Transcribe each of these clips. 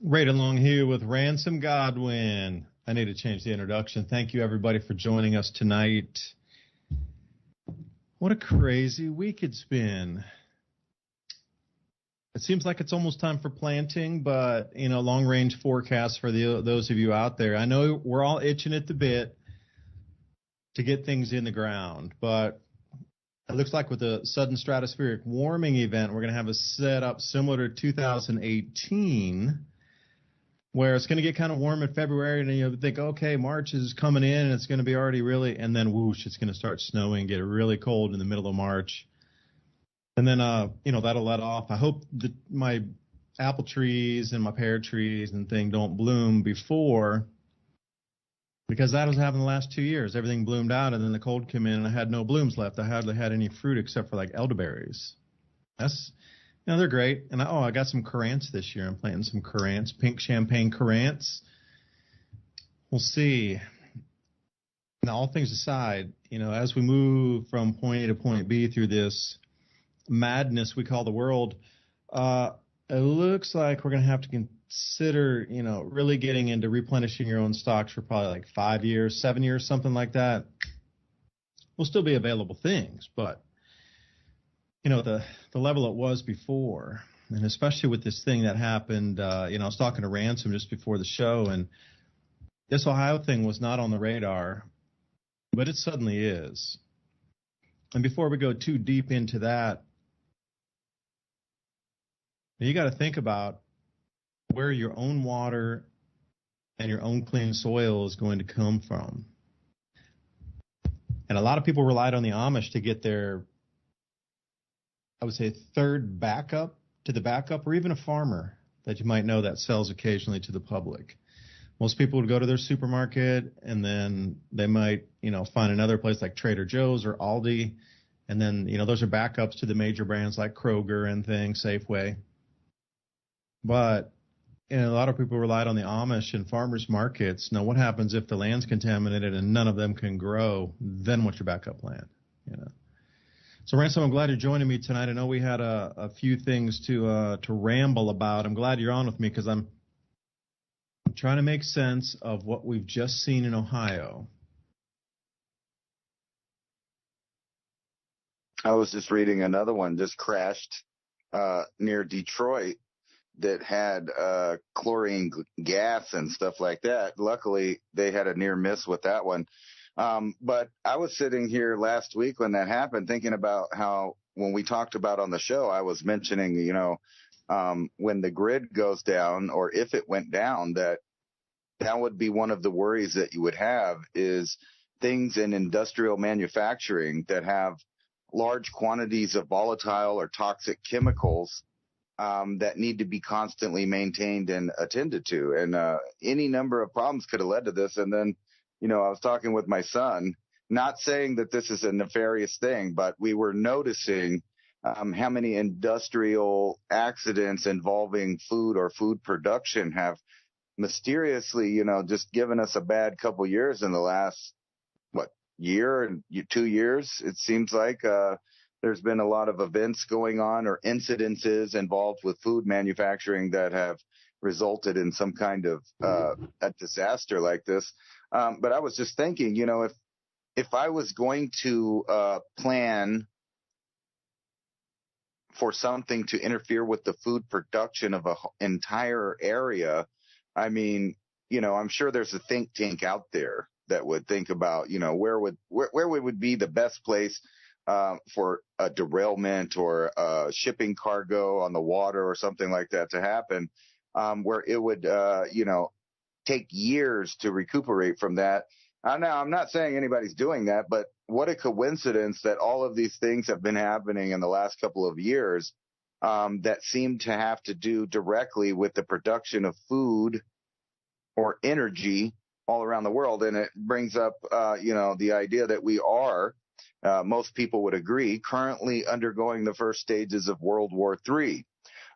Right along here with Ransom Godwin. I need to change the introduction. Thank you, everybody, for joining us tonight. What a crazy week it's been. It seems like it's almost time for planting, but, long-range forecasts for those of you out there. I know we're all itching at the bit to get things in the ground, but it looks like with the sudden stratospheric warming event, we're going to have a setup similar to 2018, where it's going to get kind of warm in February, and then you think, okay, March is coming in, and it's going to be already really, and then whoosh, it's going to start snowing, get really cold in the middle of March. And then, that'll let off. I hope that my apple trees and my pear trees and thing don't bloom before, because that was happening the last 2 years. Everything bloomed out, and then the cold came in, and I had no blooms left. I hardly had any fruit except for like elderberries. That's, they're great. And I got some currants this year. I'm planting some currants, pink champagne currants. We'll see. Now, all things aside, as we move from point A to point B through this madness we call the world, it looks like we're going to have to consider, really getting into replenishing your own stocks for probably like 5 years, 7 years, something like that. Will still be available things, but the level it was before, and especially with this thing that happened, I was talking to Ransom just before the show, and this Ohio thing was not on the radar, but it suddenly is. And before we go too deep into that, you got to think about where your own water and your own clean soil is going to come from. And a lot of people relied on the Amish to get their, I would say, third backup to the backup, or even a farmer that you might know that sells occasionally to the public. Most people would go to their supermarket, and then they might, find another place like Trader Joe's or Aldi. And then, those are backups to the major brands like Kroger and things, Safeway. But a lot of people relied on the Amish and farmers markets. Now, what happens if the land's contaminated and none of them can grow? Then what's your backup plan? So, Ransom, I'm glad you're joining me tonight. I know we had a few things to ramble about. I'm glad you're on with me because I'm trying to make sense of what we've just seen in Ohio. I was just reading another one just crashed near Detroit that had chlorine gas and stuff like that. Luckily, they had a near miss with that one. But I was sitting here last week when that happened thinking about how when we talked about on the show, I was mentioning, when the grid goes down, or if it went down, that would be one of the worries that you would have is things in industrial manufacturing that have large quantities of volatile or toxic chemicals that need to be constantly maintained and attended to. And any number of problems could have led to this. And then, I was talking with my son, not saying that this is a nefarious thing, but we were noticing how many industrial accidents involving food or food production have mysteriously, just given us a bad couple years in the last, year and 2 years. It seems like there's been a lot of events going on or incidences involved with food manufacturing that have resulted in some kind of a disaster like this. But I was just thinking, if I was going to plan for something to interfere with the food production of an entire area, I mean, I'm sure there's a think tank out there that would think about, where would be the best place for a derailment or shipping cargo on the water or something like that to happen, where it would, take years to recuperate from that. Now, I'm not saying anybody's doing that, but what a coincidence that all of these things have been happening in the last couple of years that seem to have to do directly with the production of food or energy all around the world. And it brings up, the idea that we are, most people would agree, currently undergoing the first stages of World War III.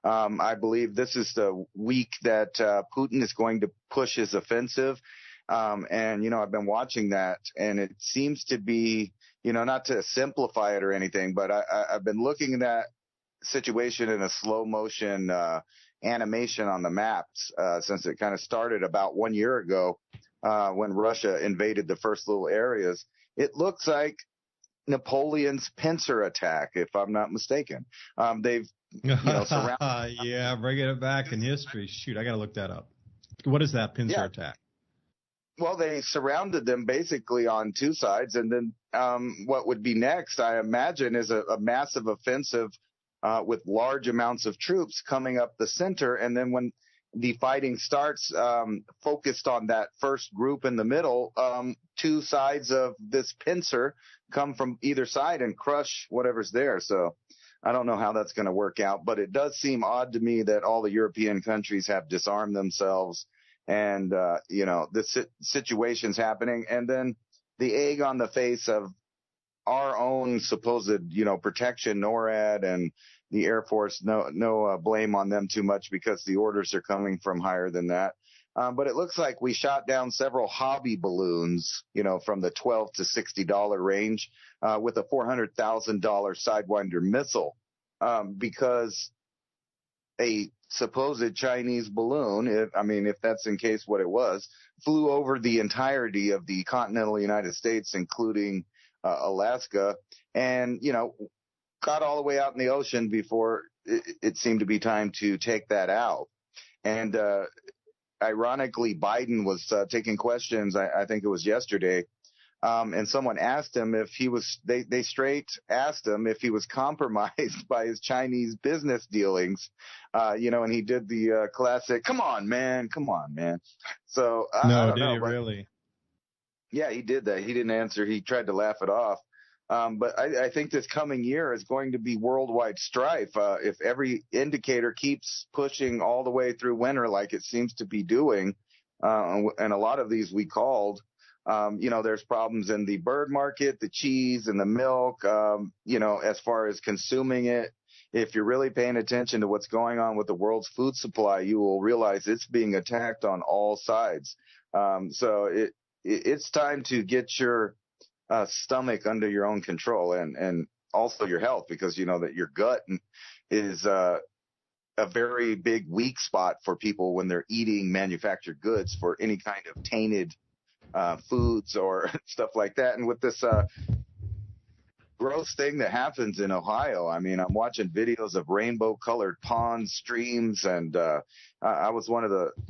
I believe this is the week that Putin is going to push his offensive. And, I've been watching that, and it seems to be, not to simplify it or anything, but I've been looking at that situation in a slow motion, animation on the maps since it kind of started about 1 year ago when Russia invaded the first little areas. It looks like Napoleon's pincer attack, if I'm not mistaken. They've surrounded. Yeah, bringing it back in history. Shoot, I got to look that up. What is that pincer attack? Well, they surrounded them basically on two sides, and then what would be next, I imagine, is a massive offensive with large amounts of troops coming up the center, and then when the fighting starts, focused on that first group in the middle, two sides of this pincer come from either side and crush whatever's there. So I don't know how that's going to work out, but it does seem odd to me that all the European countries have disarmed themselves and, this situation's happening. And then the egg on the face of our own supposed, protection, NORAD and the Air Force, no blame on them too much because the orders are coming from higher than that. But it looks like we shot down several hobby balloons, from the $12 to $60 range, with a $400,000 Sidewinder missile, because a supposed Chinese balloon, if that's in case what it was, flew over the entirety of the continental United States, including Alaska, and, got all the way out in the ocean before it seemed to be time to take that out. And ironically, Biden was taking questions, I think it was yesterday, and someone asked him if he was, they straight asked him if he was compromised by his Chinese business dealings, and he did the classic, come on, man. So I don't know, really? Yeah, he did that. He didn't answer. He tried to laugh it off. But I think this coming year is going to be worldwide strife. If every indicator keeps pushing all the way through winter like it seems to be doing, and a lot of these we called, there's problems in the bird market, the cheese and the milk, as far as consuming it. If you're really paying attention to what's going on with the world's food supply, you will realize it's being attacked on all sides. So it's time to get your stomach under your own control and also your health, because that your gut is a very big weak spot for people when they're eating manufactured goods for any kind of tainted foods or stuff like that. And with this gross thing that happens in Ohio, I'm watching videos of rainbow colored ponds, streams, and I was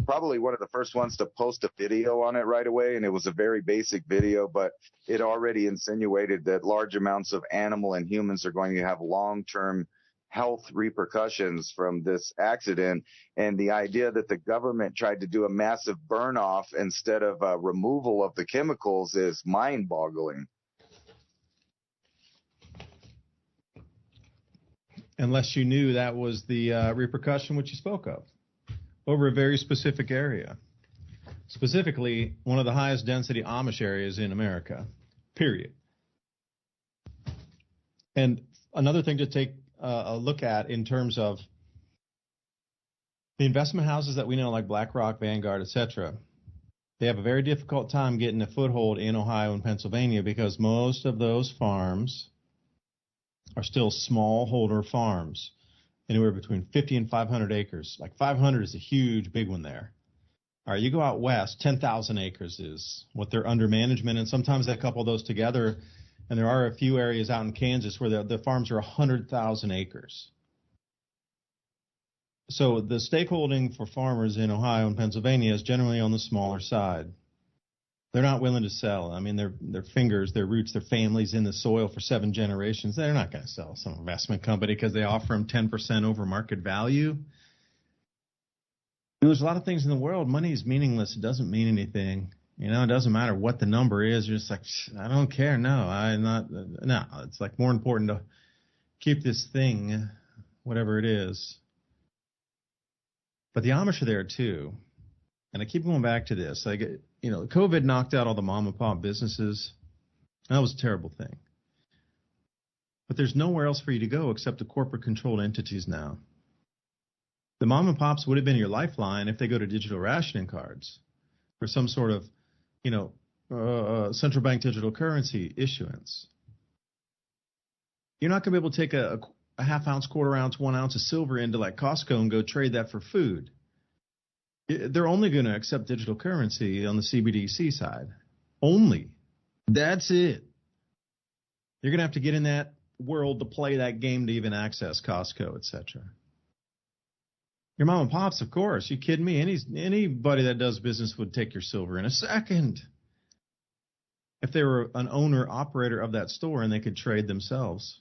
probably one of the first ones to post a video on it right away, and it was a very basic video, but it already insinuated that large amounts of animal and humans are going to have long-term health repercussions from this accident. And the idea that the government tried to do a massive burn off instead of removal of the chemicals is mind-boggling. Unless you knew that was the repercussion which you spoke of over a very specific area, specifically one of the highest density Amish areas in America, period. And another thing to take a look at in terms of the investment houses that we know, like BlackRock, Vanguard, etc., they have a very difficult time getting a foothold in Ohio and Pennsylvania because most of those farms are still smallholder farms, anywhere between 50 and 500 acres. Like 500 is a huge, big one there. All right, you go out west, 10,000 acres is what they're under management, and sometimes they couple those together, and there are a few areas out in Kansas where the farms are 100,000 acres. So the stakeholding for farmers in Ohio and Pennsylvania is generally on the smaller side. They're not willing to sell. Their fingers, their roots, their families in the soil for 7 generations. They're not going to sell some investment company because they offer them 10% over market value. There's a lot of things in the world. Money is meaningless. It doesn't mean anything. It doesn't matter what the number is. You're just like, I don't care. No, it's like more important to keep this thing, whatever it is. But the Amish are there too. And I keep going back to this. COVID knocked out all the mom and pop businesses. That was a terrible thing. But there's nowhere else for you to go except the corporate controlled entities now. The mom and pops would have been your lifeline if they go to digital rationing cards or some sort of, central bank digital currency issuance. You're not going to be able to take a a half ounce, quarter ounce, 1 ounce of silver into like Costco and go trade that for food. They're only going to accept digital currency on the CBDC side. Only. That's it. You're going to have to get in that world to play that game to even access Costco, etc. Your mom and pops, of course. You kidding me? Anybody that does business would take your silver in a second. If they were an owner operator of that store and they could trade themselves.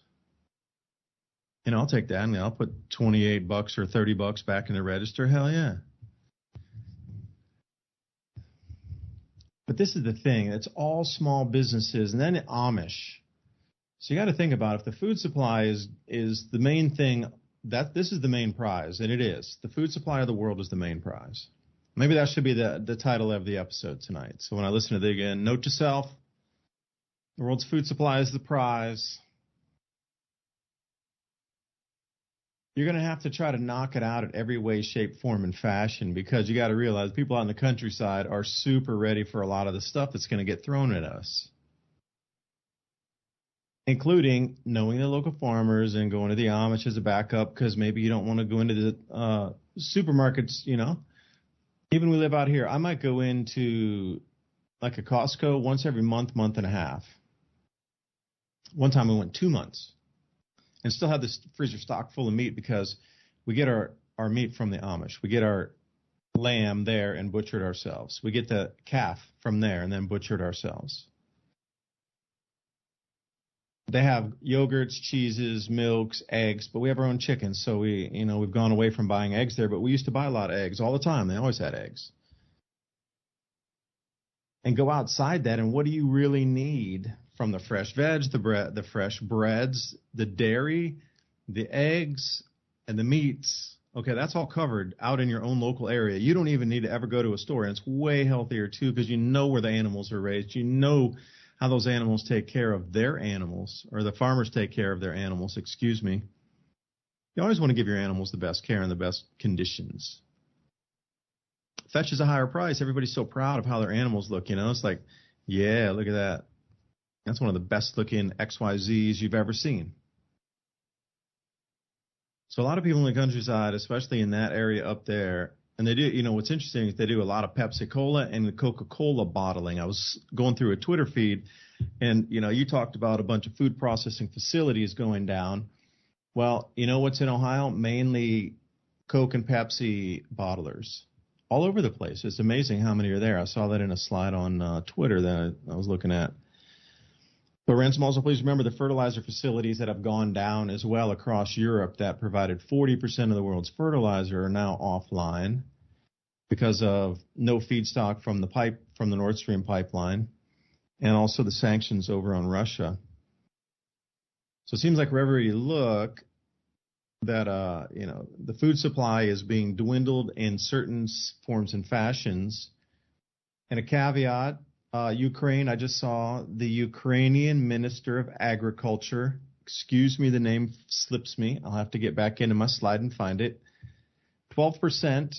I'll take that and I'll put $28 or $30 back in the register. Hell yeah. But this is the thing. It's all small businesses and then Amish. So you got to think about if the food supply is the main thing, that this is the main prize, and it is. The food supply of the world is the main prize. Maybe that should be the title of the episode tonight. So when I listen to it again, note to self, the world's food supply is the prize. You're going to have to try to knock it out at every way, shape, form, and fashion because you got to realize people out in the countryside are super ready for a lot of the stuff that's going to get thrown at us. Including knowing the local farmers and going to the Amish as a backup because maybe you don't want to go into the supermarkets, Even we live out here, I might go into like a Costco once every month and a half. One time we went 2 months and still had this freezer stocked full of meat because we get our meat from the Amish. We get our lamb there and butchered ourselves. We get the calf from there and then butchered ourselves. They have yogurts, cheeses, milks, eggs, but we have our own chickens. So we've gone away from buying eggs there, but we used to buy a lot of eggs all the time. They always had eggs. And go outside that, and what do you really need from the fresh veg, the fresh breads, the dairy, the eggs, and the meats? Okay, that's all covered out in your own local area. You don't even need to ever go to a store, and it's way healthier too because you know where the animals are raised. You know how those animals take care of their animals, or the farmers take care of their animals, excuse me. You always want to give your animals the best care and the best conditions. Fetches a higher price. Everybody's so proud of how their animals look, It's like, yeah, look at that. That's one of the best looking XYZs you've ever seen. So a lot of people in the countryside, especially in that area up there, and they do, what's interesting is they do a lot of Pepsi Cola and the Coca-Cola bottling. I was going through a Twitter feed, and, you talked about a bunch of food processing facilities going down. Well, you know what's in Ohio? Mainly Coke and Pepsi bottlers. All over the place. It's amazing how many are there. I saw that in a slide on Twitter that I was looking at. But Ransom, also please remember the fertilizer facilities that have gone down as well across Europe that provided 40% of the world's fertilizer are now offline because of no feedstock from the Nord Stream pipeline and also the sanctions over on Russia. So it seems like wherever you look that the food supply is being dwindled in certain forms and fashions. And a caveat, Ukraine, I just saw the Ukrainian Minister of Agriculture, excuse me, the name slips me. I'll have to get back into my slide and find it. 12%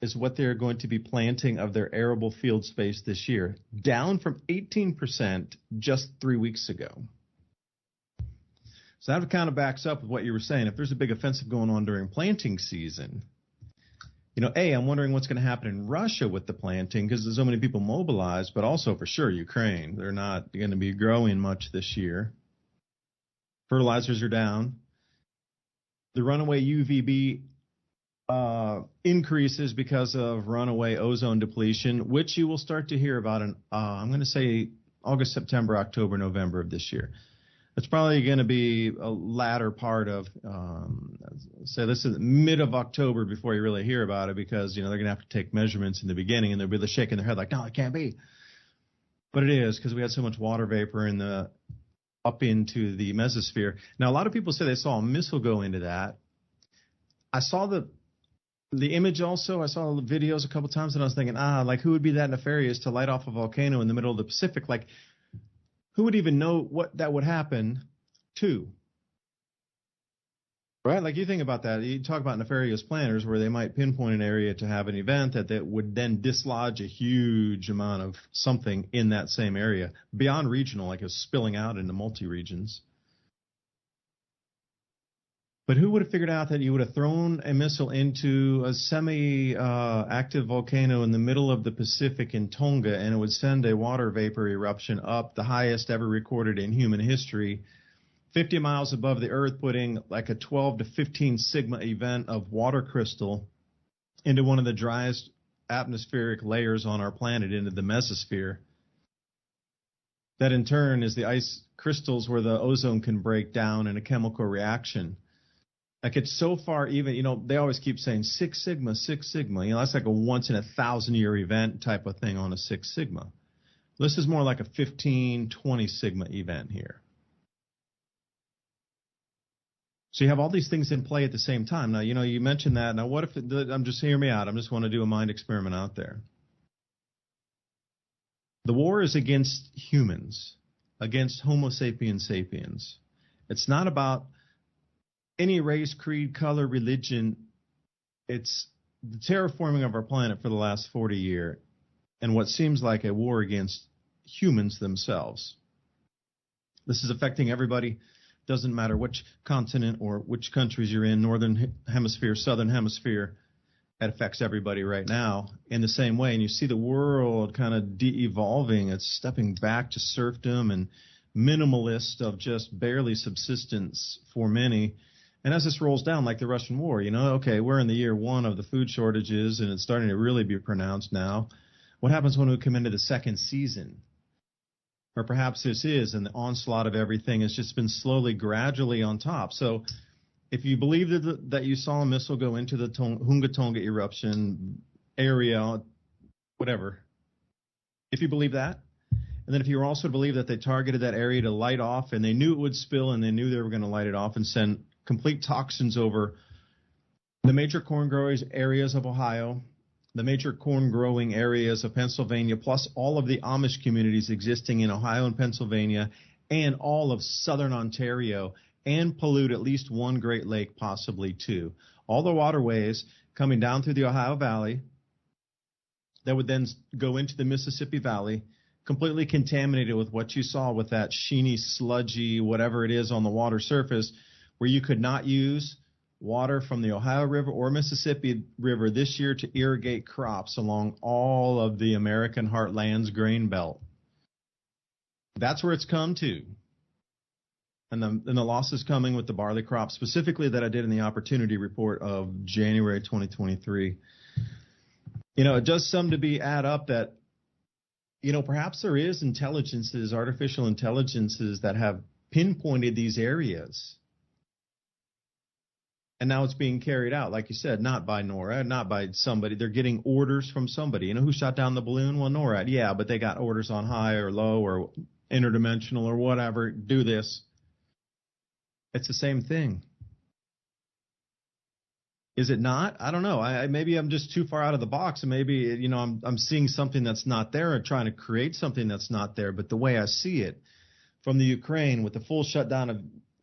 is what they're going to be planting of their arable field space this year, down from 18% just 3 weeks ago. So that kind of backs up with what you were saying. If there's a big offensive going on during planting season, I'm wondering what's going to happen in Russia with the planting because there's so many people mobilized, but also for sure Ukraine. They're not going to be growing much this year. Fertilizers are down. The runaway UVB increases because of runaway ozone depletion, which you will start to hear about in, I'm going to say August, September, October, November of this year. It's probably going to be a latter part of, say this is mid of October before you really hear about it because, they're going to have to take measurements in the beginning and they'll be shaking their head like, no, it can't be. But it is because we had so much water vapor up into the mesosphere. Now, a lot of people say they saw a missile go into that. I saw the image also. I saw the videos a couple times and I was thinking, who would be that nefarious to light off a volcano in the middle of the Pacific? Like, who would even know what that would happen to? Right? Like you think about that. You talk about nefarious planners where they might pinpoint an area to have an event that would then dislodge a huge amount of something in that same area beyond regional, like it's spilling out into multi-regions. But who would have figured out that you would have thrown a missile into a semi-active volcano in the middle of the Pacific in Tonga, and it would send a water vapor eruption up, the highest ever recorded in human history, 50 miles above the Earth, putting like a 12 to 15 sigma event of water crystal into one of the driest atmospheric layers on our planet, into the mesosphere. That in turn is the ice crystals where the ozone can break down in a chemical reaction. Like, it's so far, even, you know, they always keep saying 6 sigma, 6 sigma. You know, that's like a once in a 1,000-year event type of thing on a 6 sigma. This is more like a 15, 20 sigma event here. So you have all these things in play at the same time. Now, you know, you mentioned that. Now, what if, I'm just, hear me out. I just want to do a mind experiment out there. The war is against humans, against Homo sapiens sapiens. It's not about any race, creed, color, religion. It's the terraforming of our planet for the last 40 years and what seems like a war against humans themselves. This is affecting everybody. Doesn't matter which continent or which countries you're in, northern hemisphere, southern hemisphere. It affects everybody right now in the same way. And you see the world kind of de-evolving. It's stepping back to serfdom and minimalist of just barely subsistence for many. And as this rolls down, like the Russian war, you know, okay, we're in the year 1 of the food shortages, and it's starting to really be pronounced now. What happens when we come into the second season? Or perhaps this is, and the onslaught of everything has just been slowly, gradually on top. So if you believe that you saw a missile go into the Hunga Tonga eruption area, whatever, if you believe that, and then if you also believe that they targeted that area to light off, and they knew it would spill, and they knew they were going to light it off and send complete toxins over the major corn growing areas of Ohio, the major corn growing areas of Pennsylvania, plus all of the Amish communities existing in Ohio and Pennsylvania, and all of southern Ontario, and pollute at least one Great Lake, possibly 2. All the waterways coming down through the Ohio Valley that would then go into the Mississippi Valley, completely contaminated with what you saw with that sheeny, sludgy, whatever it is on the water surface, where you could not use water from the Ohio River or Mississippi River this year to irrigate crops along all of the American heartland's grain belt. That's where it's come to. And the loss is coming with the barley crop, specifically that I did in the opportunity report of January 2023. You know, it does some to be add up that, you know, perhaps there is intelligences, artificial intelligences that have pinpointed these areas. And now it's being carried out, like you said, not by NORAD, not by somebody. They're getting orders from somebody. You know who shot down the balloon? Well, NORAD. Yeah, but they got orders on high or low or interdimensional or whatever. Do this. It's the same thing. Is it not? I don't know. Maybe I'm just too far out of the box, and maybe, you know, I'm seeing something that's not there and trying to create something that's not there. But the way I see it, from the Ukraine with the full shutdown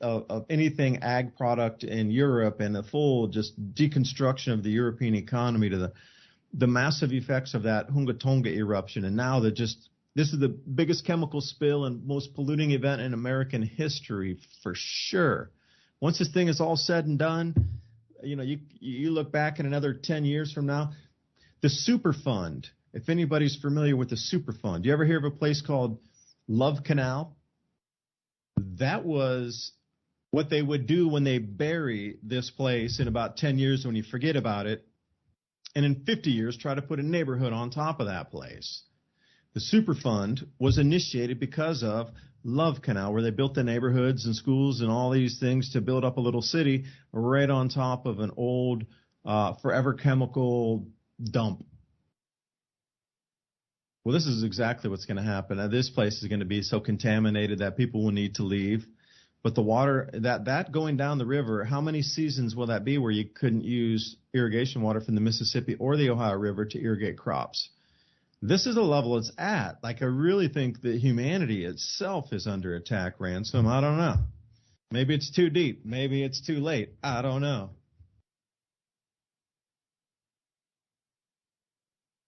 of anything ag product in Europe and the full just deconstruction of the European economy, to the massive effects of that Hunga Tonga eruption, and now this is the biggest chemical spill and most polluting event in American history for sure. Once this thing is all said and done, you know, you look back in another 10 years from now, the Superfund, if anybody's familiar with the Superfund, you ever hear of a place called Love Canal? That was what they would do when they bury this place in about 10 years when you forget about it, and in 50 years try to put a neighborhood on top of that place. The Superfund was initiated because of Love Canal, where they built the neighborhoods and schools and all these things to build up a little city right on top of an old forever chemical dump. Well, this is exactly what's going to happen. Now, this place is going to be so contaminated that people will need to leave. But the water, that going down the river, how many seasons will that be where you couldn't use irrigation water from the Mississippi or the Ohio River to irrigate crops? This is the level it's at. Like, I really think that humanity itself is under attack, Ransom. I don't know. Maybe it's too deep. Maybe it's too late. I don't know.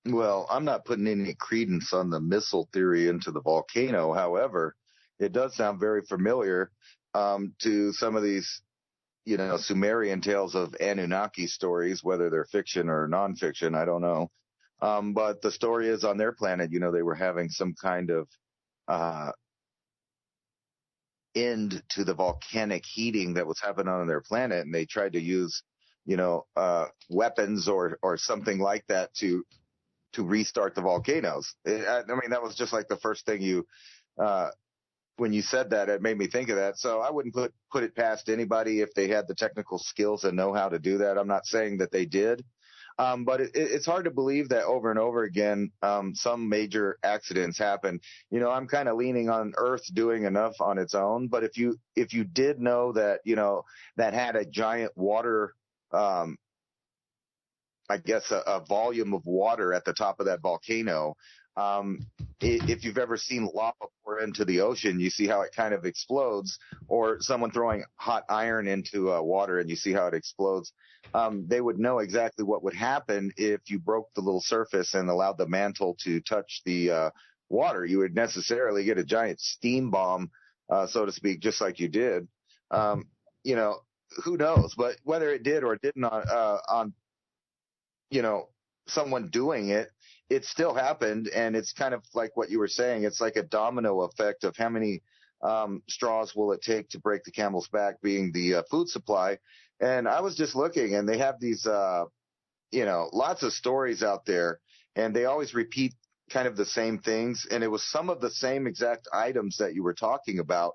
Well, I'm not putting any credence on the missile theory into the volcano. However, it does sound very familiar to some of these Sumerian tales of Anunnaki stories, whether they're fiction or nonfiction, I don't know. But the story is on their planet, they were having some kind of end to the volcanic heating that was happening on their planet, and they tried to use, weapons or something like that to restart the volcanoes. I mean, that was just like the first thing when you said that, it made me think of that. So I wouldn't put it past anybody if they had the technical skills and know how to do that. I'm not saying that they did. But it's hard to believe that over and over again, some major accidents happen. I'm kind of leaning on Earth doing enough on its own. But if you did know that, that had a giant water, I guess a volume of water at the top of that volcano, if you've ever seen lava pour into the ocean, you see how it kind of explodes, or someone throwing hot iron into water and you see how it explodes. They would know exactly what would happen if you broke the little surface and allowed the mantle to touch the water. You would necessarily get a giant steam bomb, so to speak, just like you did. Who knows? But whether it did or didn't on someone doing it, it still happened. And it's kind of like what you were saying. It's like a domino effect of how many straws will it take to break the camel's back, being the food supply. And I was just looking, and they have these, lots of stories out there, and they always repeat kind of the same things. And it was some of the same exact items that you were talking about,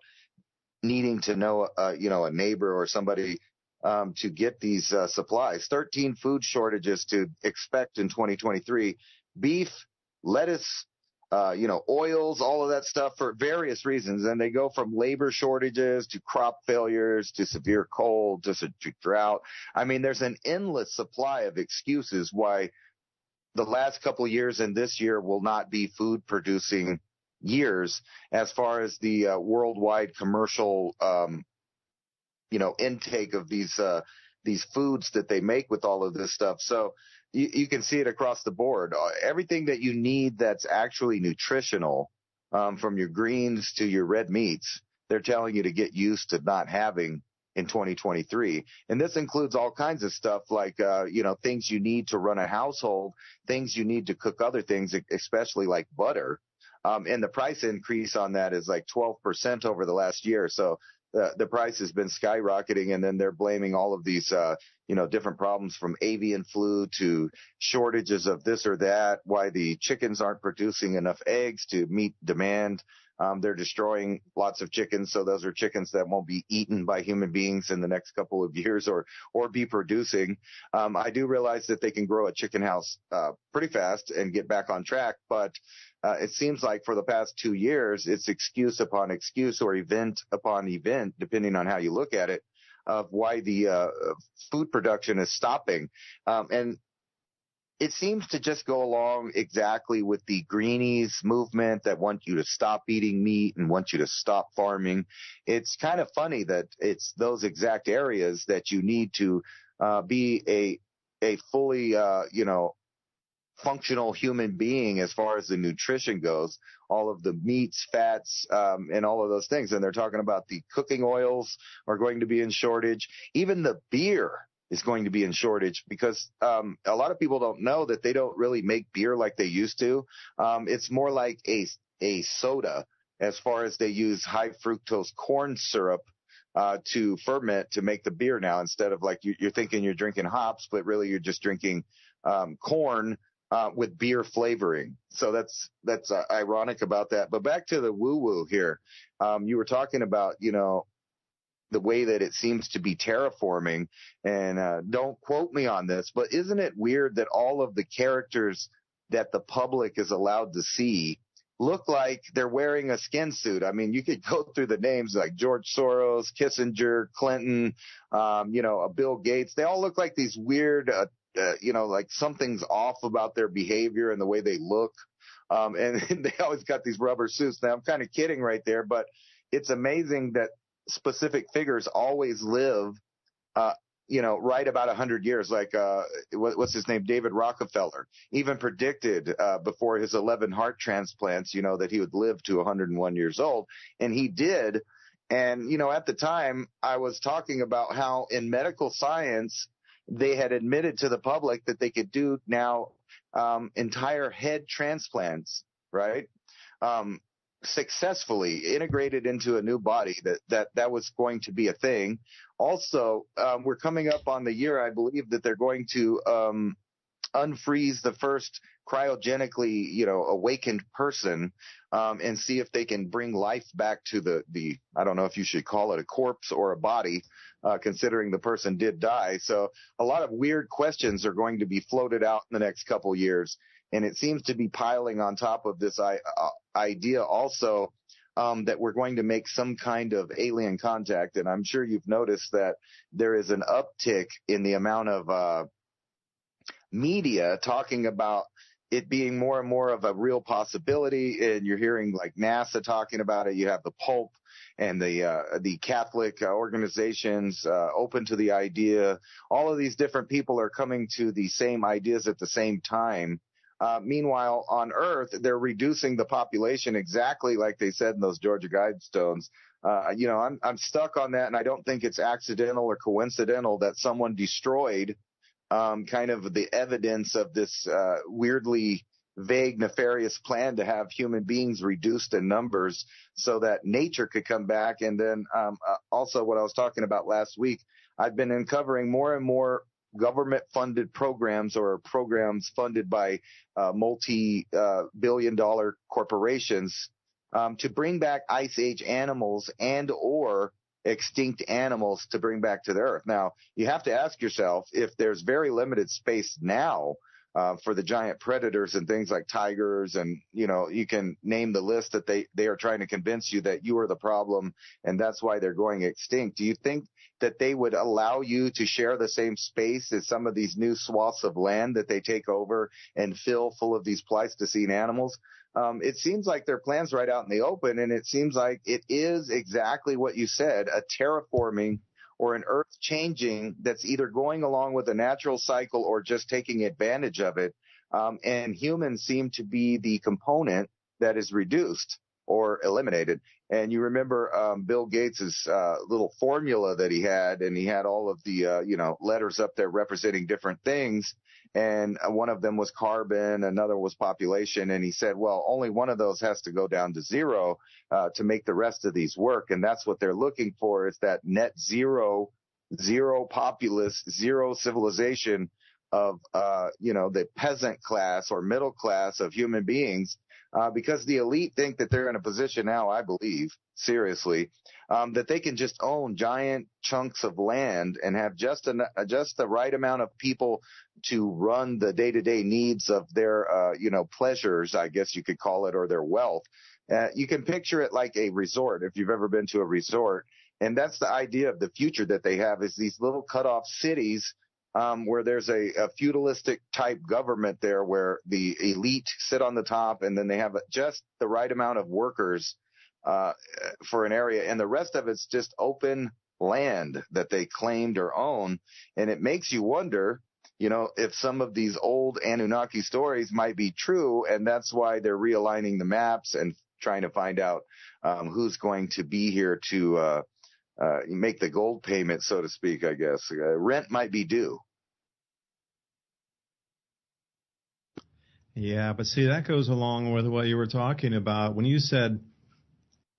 needing to know, a neighbor or somebody to get these supplies. 13 food shortages to expect in 2023. Beef, lettuce, oils, all of that stuff for various reasons. And they go from labor shortages to crop failures to severe cold to drought. I mean, there's an endless supply of excuses why the last couple of years and this year will not be food producing years as far as the worldwide commercial intake of these foods that they make with all of this stuff. So you can see it across the board. Everything that you need that's actually nutritional, from your greens to your red meats, they're telling you to get used to not having in 2023. And this includes all kinds of stuff like, things you need to run a household, things you need to cook other things, especially like butter. And the price increase on that is like 12% over the last year. So the price has been skyrocketing, and then they're blaming all of these, different problems from avian flu to shortages of this or that, why the chickens aren't producing enough eggs to meet demand. They're destroying lots of chickens, so those are chickens that won't be eaten by human beings in the next couple of years or be producing. I do realize that they can grow a chicken house pretty fast and get back on track, but it seems like for the past 2 years, it's excuse upon excuse or event upon event, depending on how you look at it, of why the food production is stopping. And it seems to just go along exactly with the greenies movement that want you to stop eating meat and want you to stop farming. It's kind of funny that it's those exact areas that you need to be a fully, functional human being as far as the nutrition goes, all of the meats, fats, and all of those things. And they're talking about the cooking oils are going to be in shortage. Even the beer is going to be in shortage because a lot of people don't know that they don't really make beer like they used to. It's more like a soda as far as they use high fructose corn syrup to ferment to make the beer now, instead of like you're thinking you're drinking hops, but really you're just drinking corn with beer flavoring. So that's ironic about that. But back to the woo-woo here. You were talking about, the way that it seems to be terraforming, and don't quote me on this, but isn't it weird that all of the characters that the public is allowed to see look like they're wearing a skin suit? I mean, you could go through the names like George Soros, Kissinger, Clinton, Bill Gates. They all look like these weird, like something's off about their behavior and the way they look. And they always got these rubber suits. Now, I'm kind of kidding right there, but it's amazing that specific figures always live, right about 100 years. Like, what's his name? David Rockefeller even predicted before his 11 heart transplants, that he would live to 101 years old. And he did. And, you know, at the time I was talking about how in medical science, they had admitted to the public that they could do now entire head transplants, right? Successfully integrated into a new body, that was going to be a thing. Also, we're coming up on the year, I believe, that they're going to unfreeze the first cryogenically, you know, awakened person, and see if they can bring life back to the I don't know if you should call it a corpse or a body, considering the person did die. So a lot of weird questions are going to be floated out in the next couple years. And it seems to be piling on top of this idea also, that we're going to make some kind of alien contact. And I'm sure you've noticed that there is an uptick in the amount of media talking about it being more and more of a real possibility. And you're hearing like NASA talking about it. You have the Pope and the Catholic organizations open to the idea. All of these different people are coming to the same ideas at the same time. Meanwhile, on Earth, they're reducing the population exactly like they said in those Georgia Guidestones. You know, I'm stuck on that, and I don't think it's accidental or coincidental that someone destroyed kind of the evidence of this weirdly vague, nefarious plan to have human beings reduced in numbers so that nature could come back. And then also what I was talking about last week, I've been uncovering more and more government-funded programs or programs funded by multi-billion-dollar corporations to bring back Ice Age animals and or extinct animals to bring back to the Earth. Now, you have to ask yourself, if there's very limited space now for the giant predators and things like tigers, and, you know, you can name the list that they are trying to convince you that you are the problem and that's why they're going extinct. Do you think that they would allow you to share the same space as some of these new swaths of land that they take over and fill full of these Pleistocene animals? It seems like their plans right out in the open, and it seems like it is exactly what you said, a terraforming or an earth changing that's either going along with a natural cycle or just taking advantage of it. And humans seem to be the component that is reduced or eliminated. And you remember Bill Gates's little formula that he had, and he had all of the you know, letters up there representing different things. And one of them was carbon, another was population. And he said, well, only one of those has to go down to zero to make the rest of these work. And that's what they're looking for, is that net zero, zero populace, zero civilization of, you know, the peasant class or middle class of human beings. Because the elite think that they're in a position now, I believe, seriously, that they can just own giant chunks of land and have just the right amount of people to run the day-to-day needs of their, you know, pleasures, I guess you could call it, or their wealth. You can picture it like a resort, if you've ever been to a resort. And that's the idea of the future that they have, is these little cut-off cities where there's a feudalistic type government there, where the elite sit on the top, and then they have just the right amount of workers for an area, and the rest of it's just open land that they claimed or own. And it makes you wonder, you know, if some of these old Anunnaki stories might be true, and that's why they're realigning the maps and trying to find out who's going to be here to make the gold payment, so to speak, I guess. Rent might be due. Yeah, but see, that goes along with what you were talking about when you said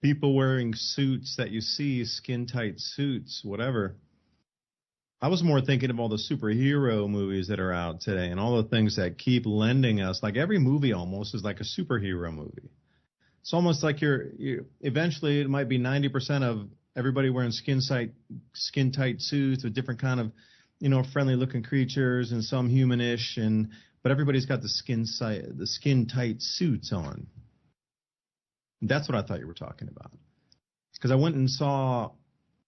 people wearing suits that you see, skin-tight suits, whatever. I was more thinking of all the superhero movies that are out today and all the things that keep lending us. Like every movie almost is like a superhero movie. It's almost like you eventually it might be 90% of everybody wearing skin-tight suits with different kind of, you know, friendly-looking creatures and some humanish, but everybody's got the skin-tight suits on. That's what I thought you were talking about. Because I went and saw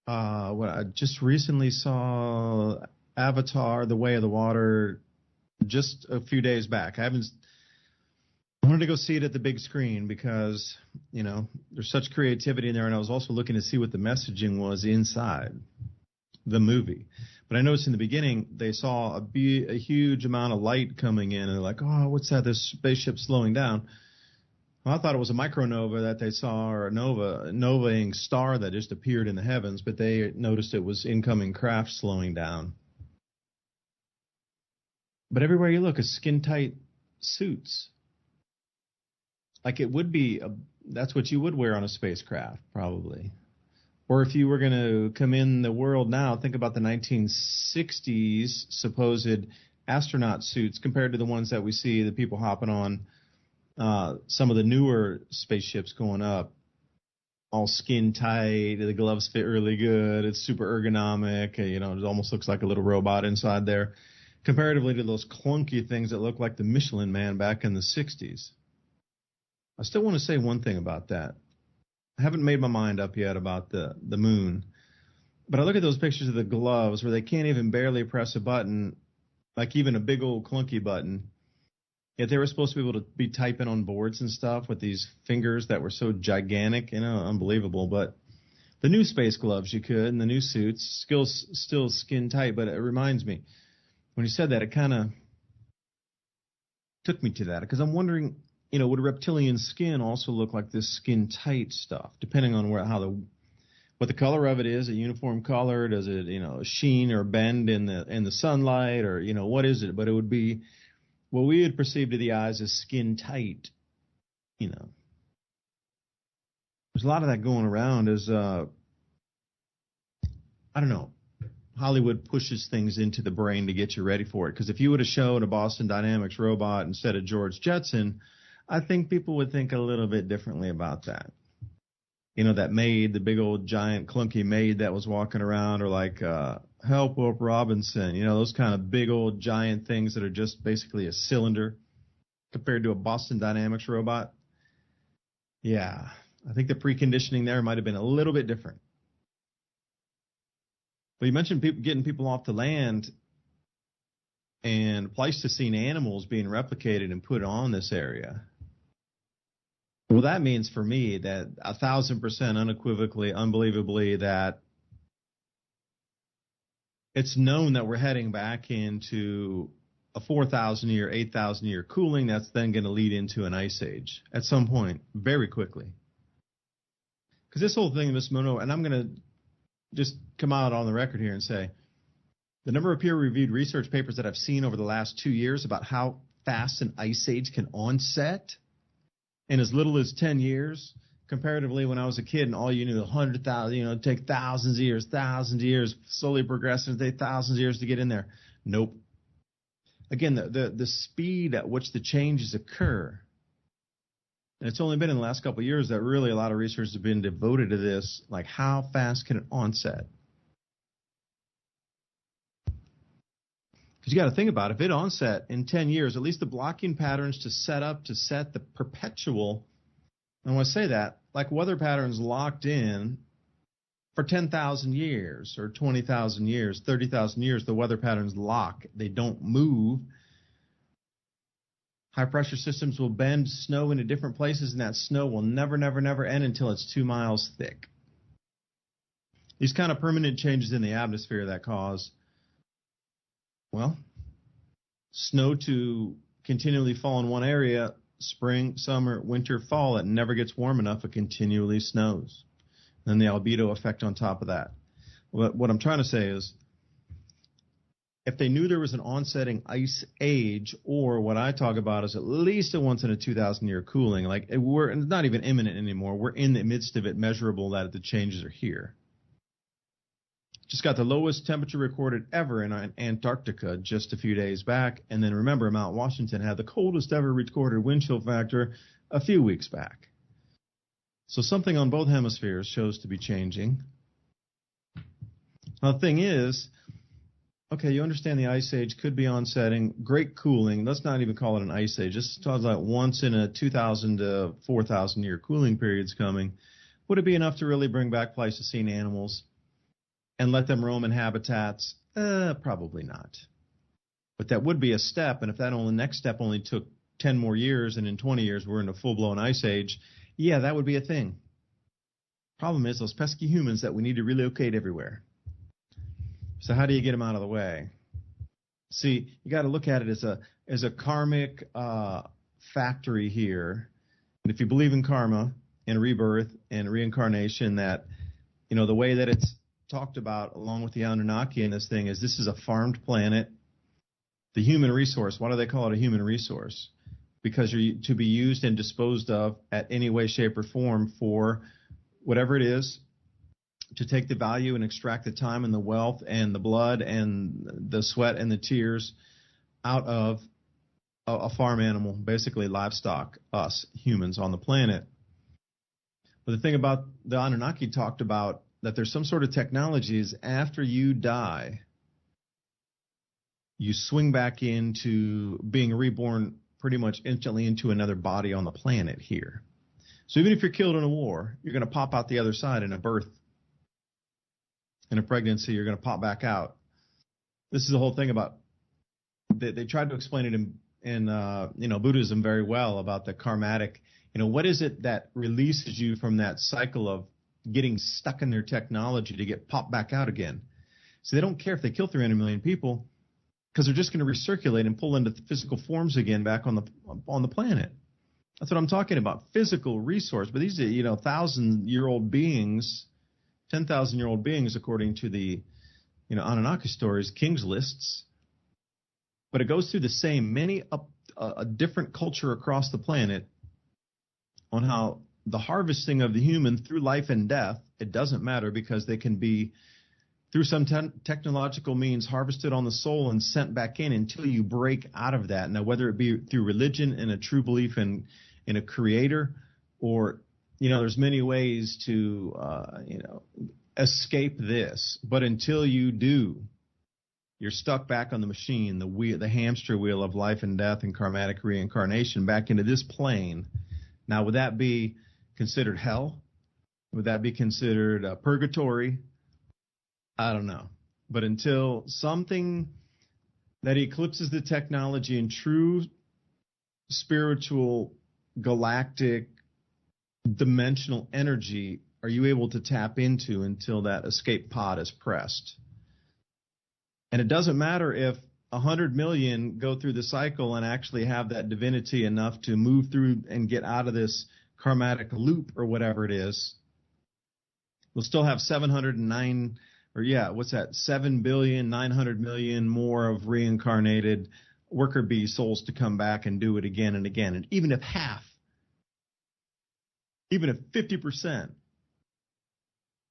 I just recently saw Avatar: The Way of the Water just a few days back. I wanted to go see it at the big screen because, you know, there's such creativity in there, and I was also looking to see what the messaging was inside the movie. But I noticed in the beginning they saw a huge amount of light coming in, and they're like, oh, what's that? This spaceship slowing down. Well, I thought it was a micronova that they saw, or a novaing star that just appeared in the heavens, but they noticed it was incoming craft slowing down. But everywhere you look is skin-tight suits. Like it would be, that's what you would wear on a spacecraft, probably. Or if you were going to come in the world now, think about the 1960s supposed astronaut suits compared to the ones that we see, the people hopping on some of the newer spaceships going up, all skin tight, the gloves fit really good, it's super ergonomic, it almost looks like a little robot inside there, comparatively to those clunky things that look like the Michelin Man back in the 60s. I still want to say one thing about that. I haven't made my mind up yet about the moon, but I look at those pictures of the gloves where they can't even barely press a button, like even a big old clunky button. Yet they were supposed to be able to be typing on boards and stuff with these fingers that were so gigantic, unbelievable. But the new space gloves you could, and the new suits, still skin tight. But it reminds me, when you said that, it kind of took me to that, because I'm wondering, would reptilian skin also look like this skin tight stuff, depending on what the color of it is, a uniform color? Does it, sheen or bend in the sunlight, or what is it? But it would be what we would perceive to the eyes as skin tight. There's a lot of that going around as I don't know. Hollywood pushes things into the brain to get you ready for it. Because if you would have shown a Boston Dynamics robot instead of George Jetson, I think people would think a little bit differently about that. That maid, the big old giant clunky maid that was walking around, or like Help Whoop Robinson, those kind of big old giant things that are just basically a cylinder compared to a Boston Dynamics robot. Yeah, I think the preconditioning there might have been a little bit different. But you mentioned getting people off the land and Pleistocene animals being replicated and put on this area. Well, that means for me that 1,000% unequivocally, unbelievably, that it's known that we're heading back into a 4,000 year, 8,000 year cooling that's then going to lead into an ice age at some point very quickly. Because this whole thing, Miss Mono, and I'm going to just come out on the record here and say the number of peer-reviewed research papers that I've seen over the last 2 years about how fast an ice age can onset in as little as 10 years, comparatively when I was a kid and all you knew 100,000, it'd take thousands of years, slowly progressing, it'd take thousands of years to get in there. Nope. Again, the speed at which the changes occur, and it's only been in the last couple of years that really a lot of research has been devoted to this, like how fast can it onset? Because you got to think about it. If it onset in 10 years, at least the blocking patterns to set the perpetual, and when I say that, like weather patterns locked in for 10,000 years or 20,000 years, 30,000 years, the weather patterns lock. They don't move. High pressure systems will bend snow into different places, and that snow will never end until it's 2 miles thick. These kind of permanent changes in the atmosphere that cause, well, snow to continually fall in one area, spring, summer, winter, fall. It never gets warm enough. It continually snows. Then the albedo effect on top of that. What I'm trying to say is, if they knew there was an onsetting ice age, or what I talk about is at least a once in a 2,000 year cooling, like it's not even imminent anymore. We're in the midst of it, measurable that the changes are here. Just got the lowest temperature recorded ever in Antarctica just a few days back. And then remember, Mount Washington had the coldest ever recorded wind chill factor a few weeks back. So something on both hemispheres shows to be changing. Now, the thing is, okay, you understand the ice age could be onsetting, great cooling. Let's not even call it an ice age. This talks about once in a 2,000 to 4,000 year cooling period's coming. Would it be enough to really bring back Pleistocene animals and let them roam in habitats? Probably not. But that would be a step, and if that next step only took 10 more years, and in 20 years we're in a full-blown ice age, yeah, that would be a thing. Problem is those pesky humans that we need to relocate everywhere. So how do you get them out of the way? See, you got to look at it as a karmic factory here, And if you believe in karma and rebirth and reincarnation, that, the way that it's talked about along with the Anunnaki in this thing is this is a farmed planet. The human resource, why do they call it a human resource? Because you're to be used and disposed of at any way, shape, or form for whatever it is, to take the value and extract the time and the wealth and the blood and the sweat and the tears out of a farm animal, basically livestock, us humans on the planet. But the thing about the Anunnaki talked about that there's some sort of technologies after you die, you swing back into being reborn pretty much instantly into another body on the planet here. So even if you're killed in a war, you're going to pop out the other side in a birth. In a pregnancy, you're going to pop back out. This is the whole thing about, they tried to explain it in Buddhism very well about the karmatic. What is it that releases you from that cycle of getting stuck in their technology to get popped back out again? So they don't care if they kill 300 million people, because they're just going to recirculate and pull into physical forms again back on the planet. That's what I'm talking about, physical resource. But these are 1,000-year-old beings, 10,000-year-old beings, according to the Anunnaki stories, king's lists. But it goes through the same a different culture across the planet on how the harvesting of the human through life and death, it doesn't matter, because they can be through some technological means harvested on the soul and sent back in until you break out of that. Now, whether it be through religion and a true belief in a creator, or there's many ways to escape this. But until you do, you're stuck back on the machine, the hamster wheel of life and death and karmatic reincarnation back into this plane. Now, would that be considered hell? Would that be considered purgatory? I don't know. But until something that eclipses the technology in true spiritual, galactic, dimensional energy are you able to tap into until that escape pod is pressed. And it doesn't matter if 100 million go through the cycle and actually have that divinity enough to move through and get out of this karmatic loop or whatever it is. We'll still have 709 7,900,000,000 more of reincarnated worker bee souls to come back and do it again and again. And even if 50%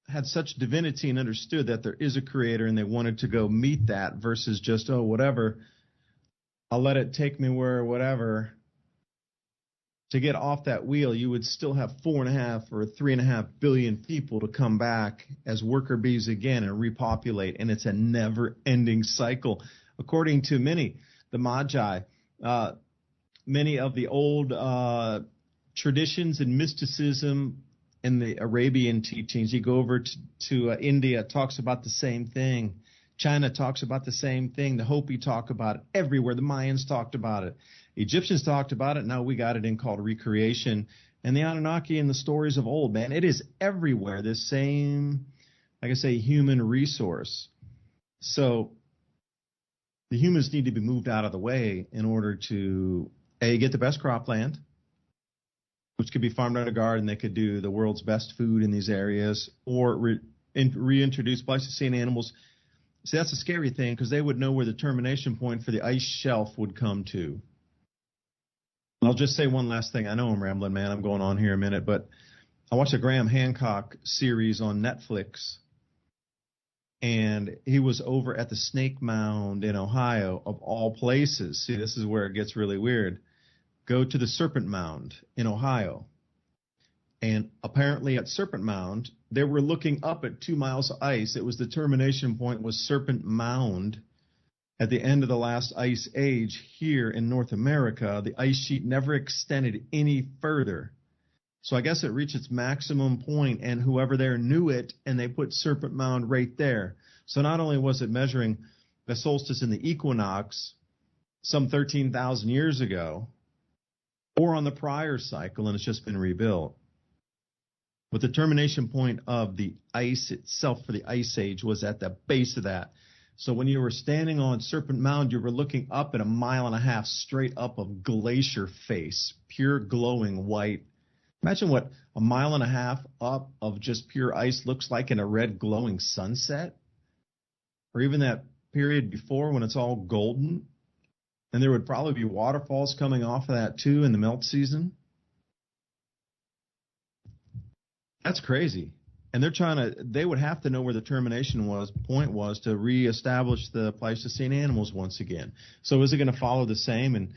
had such divinity and understood that there is a creator and they wanted to go meet that versus just, whatever, I'll let it take me where whatever. To get off that wheel, you would still have 4.5 or 3.5 billion people to come back as worker bees again and repopulate, and it's a never-ending cycle. According to many, the Magi, many of the old traditions and mysticism in the Arabian teachings, you go over to India, it talks about the same thing. China talks about the same thing. The Hopi talk about it everywhere. The Mayans talked about it. Egyptians talked about it. Now we got it in called recreation. And the Anunnaki and the stories of old, man, it is everywhere. This same, like I say, human resource. So the humans need to be moved out of the way in order to, get the best cropland, which could be farmed under garden. They could do the world's best food in these areas, or reintroduce Pleistocene animals. See, that's a scary thing, because they would know where the termination point for the ice shelf would come to. And I'll just say one last thing. I know I'm rambling, man. I'm going on here a minute, but I watched a Graham Hancock series on Netflix, and he was over at the Snake Mound in Ohio, of all places. See, this is where it gets really weird. Go to the Serpent Mound in Ohio. And apparently at Serpent Mound, they were looking up at 2 miles of ice. It was the termination point was Serpent Mound. At the end of the last ice age here in North America, the ice sheet never extended any further. So I guess it reached its maximum point, and whoever there knew it, and they put Serpent Mound right there. So not only was it measuring the solstice and the equinox some 13,000 years ago, or on the prior cycle, and it's just been rebuilt, but the termination point of the ice itself for the ice age was at the base of that. So when you were standing on Serpent Mound, you were looking up at 1.5 miles straight up of glacier face, pure glowing white Imagine what a mile and a half up of just pure ice looks like in a red glowing sunset, or even that period before when it's all golden. And there would probably be waterfalls coming off of that too in the melt season. That's crazy. And they would have to know where the termination point was to reestablish the Pleistocene animals once again. So is it going to follow the same and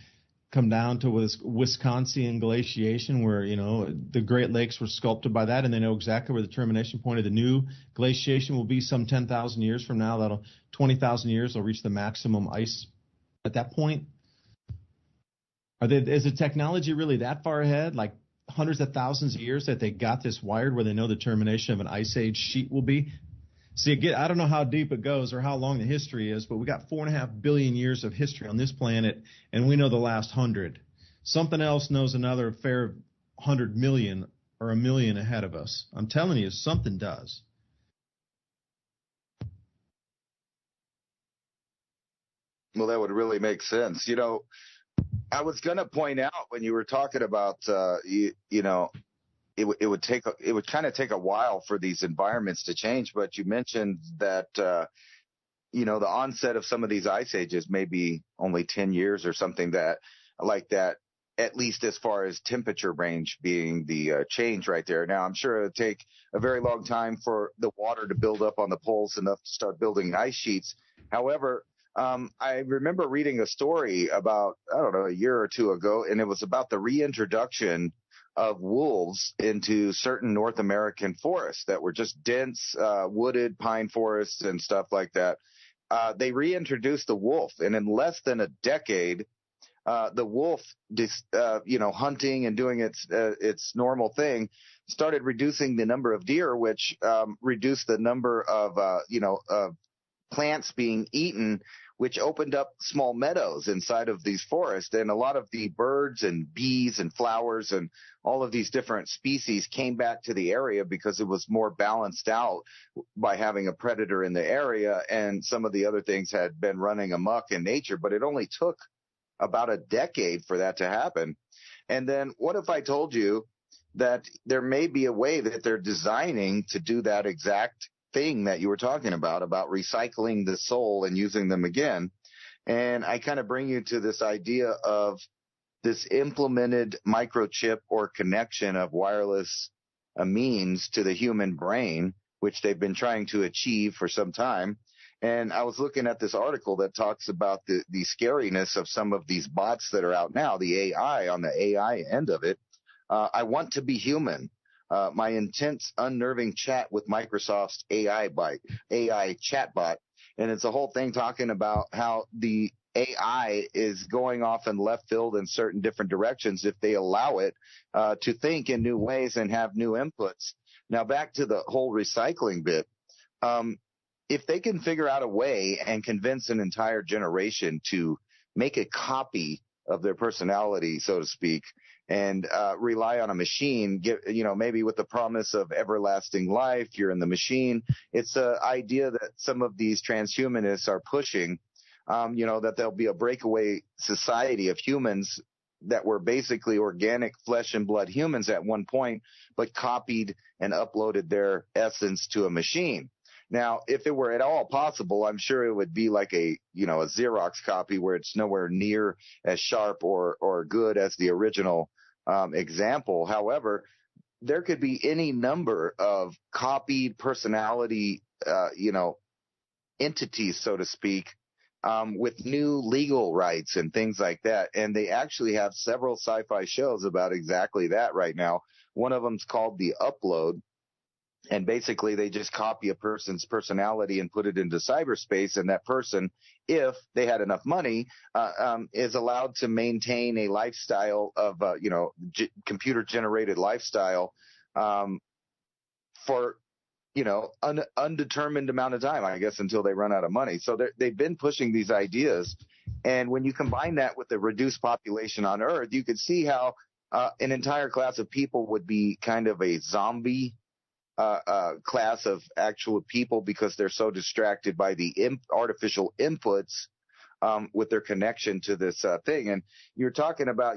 come down to Wisconsin glaciation where, the Great Lakes were sculpted by that and they know exactly where the termination point of the new glaciation will be some 10,000 years from now. 20,000 years, they'll reach the maximum ice at that point. Is the technology really that far ahead, like hundreds of thousands of years that they got this wired where they know the termination of an ice age sheet will be? See, I don't know how deep it goes or how long the history is, but we got 4.5 billion years of history on this planet, and we know the last 100. Something else knows another fair 100 million or a million ahead of us. I'm telling you, something does. Well, that would really make sense. I was going to point out when you were talking about, it would kind of take a while for these environments to change. But you mentioned that, the onset of some of these ice ages may be only 10 years or something like that, at least as far as temperature range being the change right there. Now, I'm sure it would take a very long time for the water to build up on the poles enough to start building ice sheets. However, I remember reading a story about, I don't know, a year or two ago, and it was about the reintroduction of wolves into certain North American forests that were just dense, wooded pine forests and stuff like that. They reintroduced the wolf, and in less than a decade, the wolf, hunting and doing its normal thing, started reducing the number of deer, which reduced the number of plants being eaten, which opened up small meadows inside of these forests. And a lot of the birds and bees and flowers and all of these different species came back to the area because it was more balanced out by having a predator in the area. And some of the other things had been running amok in nature, but it only took about a decade for that to happen. And then what if I told you that there may be a way that they're designing to do that exact thing that you were talking about recycling the soul and using them again? And I kind of bring you to this idea of this implemented microchip or connection of wireless means to the human brain, which they've been trying to achieve for some time. And I was looking at this article that talks about the scariness of some of these bots that are out now, the AI, on the AI end of it. I want to be human. My intense, unnerving chat with Microsoft's AI chatbot. And it's a whole thing talking about how the AI is going off in left field in certain different directions if they allow it to think in new ways and have new inputs. Now, back to the whole recycling bit. If they can figure out a way and convince an entire generation to make a copy of their personality, so to speak, and rely on a machine, maybe with the promise of everlasting life, you're in the machine. It's an idea that some of these transhumanists are pushing, that there'll be a breakaway society of humans that were basically organic flesh and blood humans at one point, but copied and uploaded their essence to a machine. Now, if it were at all possible, I'm sure it would be like a Xerox copy where it's nowhere near as sharp or good as the original example. However, there could be any number of copied personality, entities, so to speak, with new legal rights and things like that. And they actually have several sci-fi shows about exactly that right now. One of them's called The Upload. And basically, they just copy a person's personality and put it into cyberspace. And that person, if they had enough money, is allowed to maintain a lifestyle of, computer-generated lifestyle for, undetermined amount of time, I guess, until they run out of money. So they've been pushing these ideas. And when you combine that with the reduced population on Earth, you could see how an entire class of people would be kind of a zombie class of actual people because they're so distracted by the artificial inputs with their connection to this thing. And you're talking about,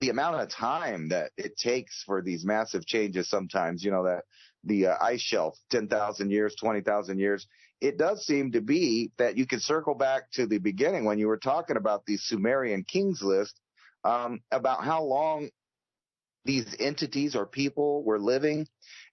the amount of time that it takes for these massive changes sometimes, that the ice shelf, 10,000 years, 20,000 years, it does seem to be that you can circle back to the beginning when you were talking about the Sumerian kings list, about how long these entities or people were living.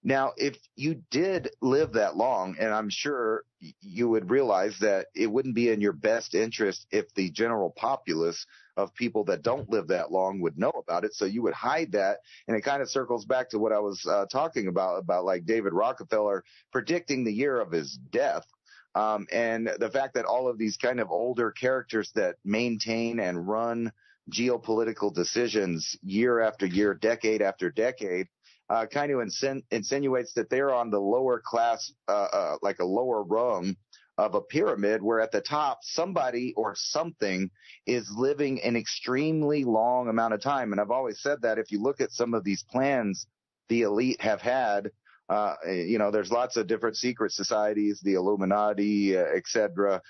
Now, if you did live that long, and I'm sure you would realize that it wouldn't be in your best interest if the general populace of people that don't live that long would know about it. So you would hide that. And it kind of circles back to what I was talking about like David Rockefeller predicting the year of his death. And the fact that all of these kind of older characters that maintain and run geopolitical decisions year after year, decade after decade, kind of insinuates that they're on the lower class, like a lower rung of a pyramid, where at the top, somebody or something is living an extremely long amount of time. And I've always said that if you look at some of these plans the elite have had, there's lots of different secret societies, the Illuminati, etc.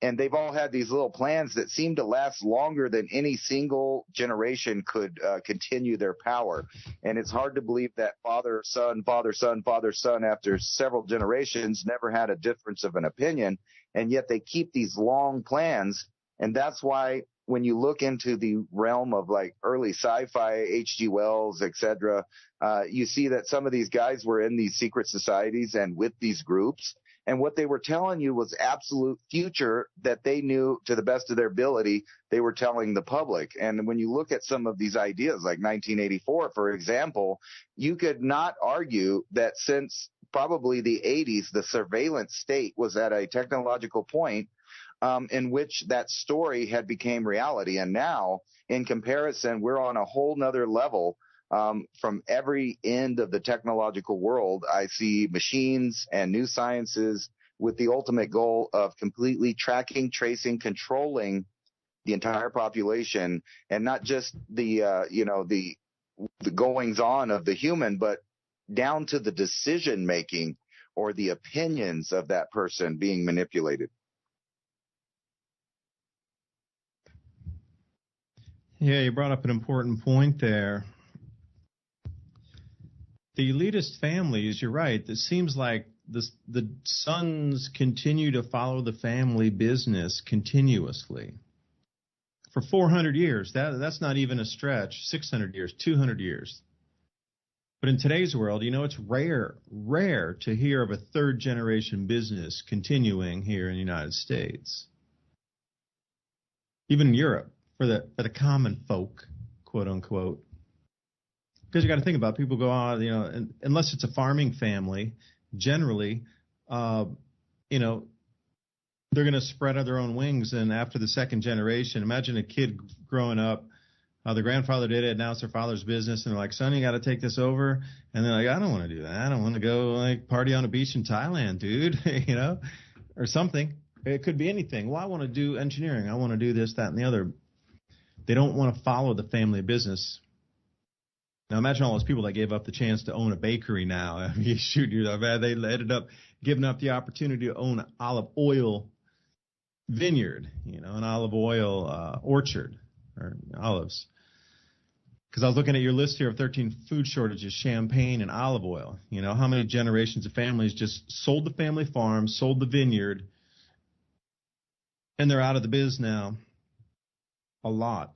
And they've all had these little plans that seem to last longer than any single generation could continue their power. And it's hard to believe that father, son, father, son, father, son, after several generations, never had a difference of an opinion. And yet they keep these long plans. And that's why when you look into the realm of like early sci-fi, H.G. Wells, etc., you see that some of these guys were in these secret societies and with these groups. And what they were telling you was absolute future that they knew to the best of their ability they were telling the public. And when you look at some of these ideas, like 1984, for example, you could not argue that since probably the 80s, the surveillance state was at a technological point in which that story had become reality. And now, in comparison, we're on a whole nother level. From every end of the technological world, I see machines and new sciences with the ultimate goal of completely tracking, tracing, controlling the entire population, and not just the goings on of the human, but down to the decision making or the opinions of that person being manipulated. Yeah, you brought up an important point there. The elitist families, you're right. It seems like the sons continue to follow the family business continuously for 400 years. That's not even a stretch. 600 years, 200 years. But in today's world, it's rare to hear of a third generation business continuing here in the United States. Even in Europe, for the common folk, quote unquote. Because you got to think about it, people go out, unless it's a farming family, generally, they're going to spread out their own wings. And after the second generation, imagine a kid growing up, their grandfather did it, now it's their father's business, and they're like, son, you got to take this over. And they're like, I don't want to do that. I don't want to go like party on a beach in Thailand, dude, or something. It could be anything. Well, I want to do engineering. I want to do this, that, and the other. They don't want to follow the family business. Now imagine all those people that gave up the chance to own a bakery now. I mean, they ended up giving up the opportunity to own an olive oil vineyard, an olive oil orchard or olives. Because I was looking at your list here of 13 food shortages, champagne and olive oil. How many generations of families just sold the family farm, sold the vineyard, and they're out of the biz now. A lot.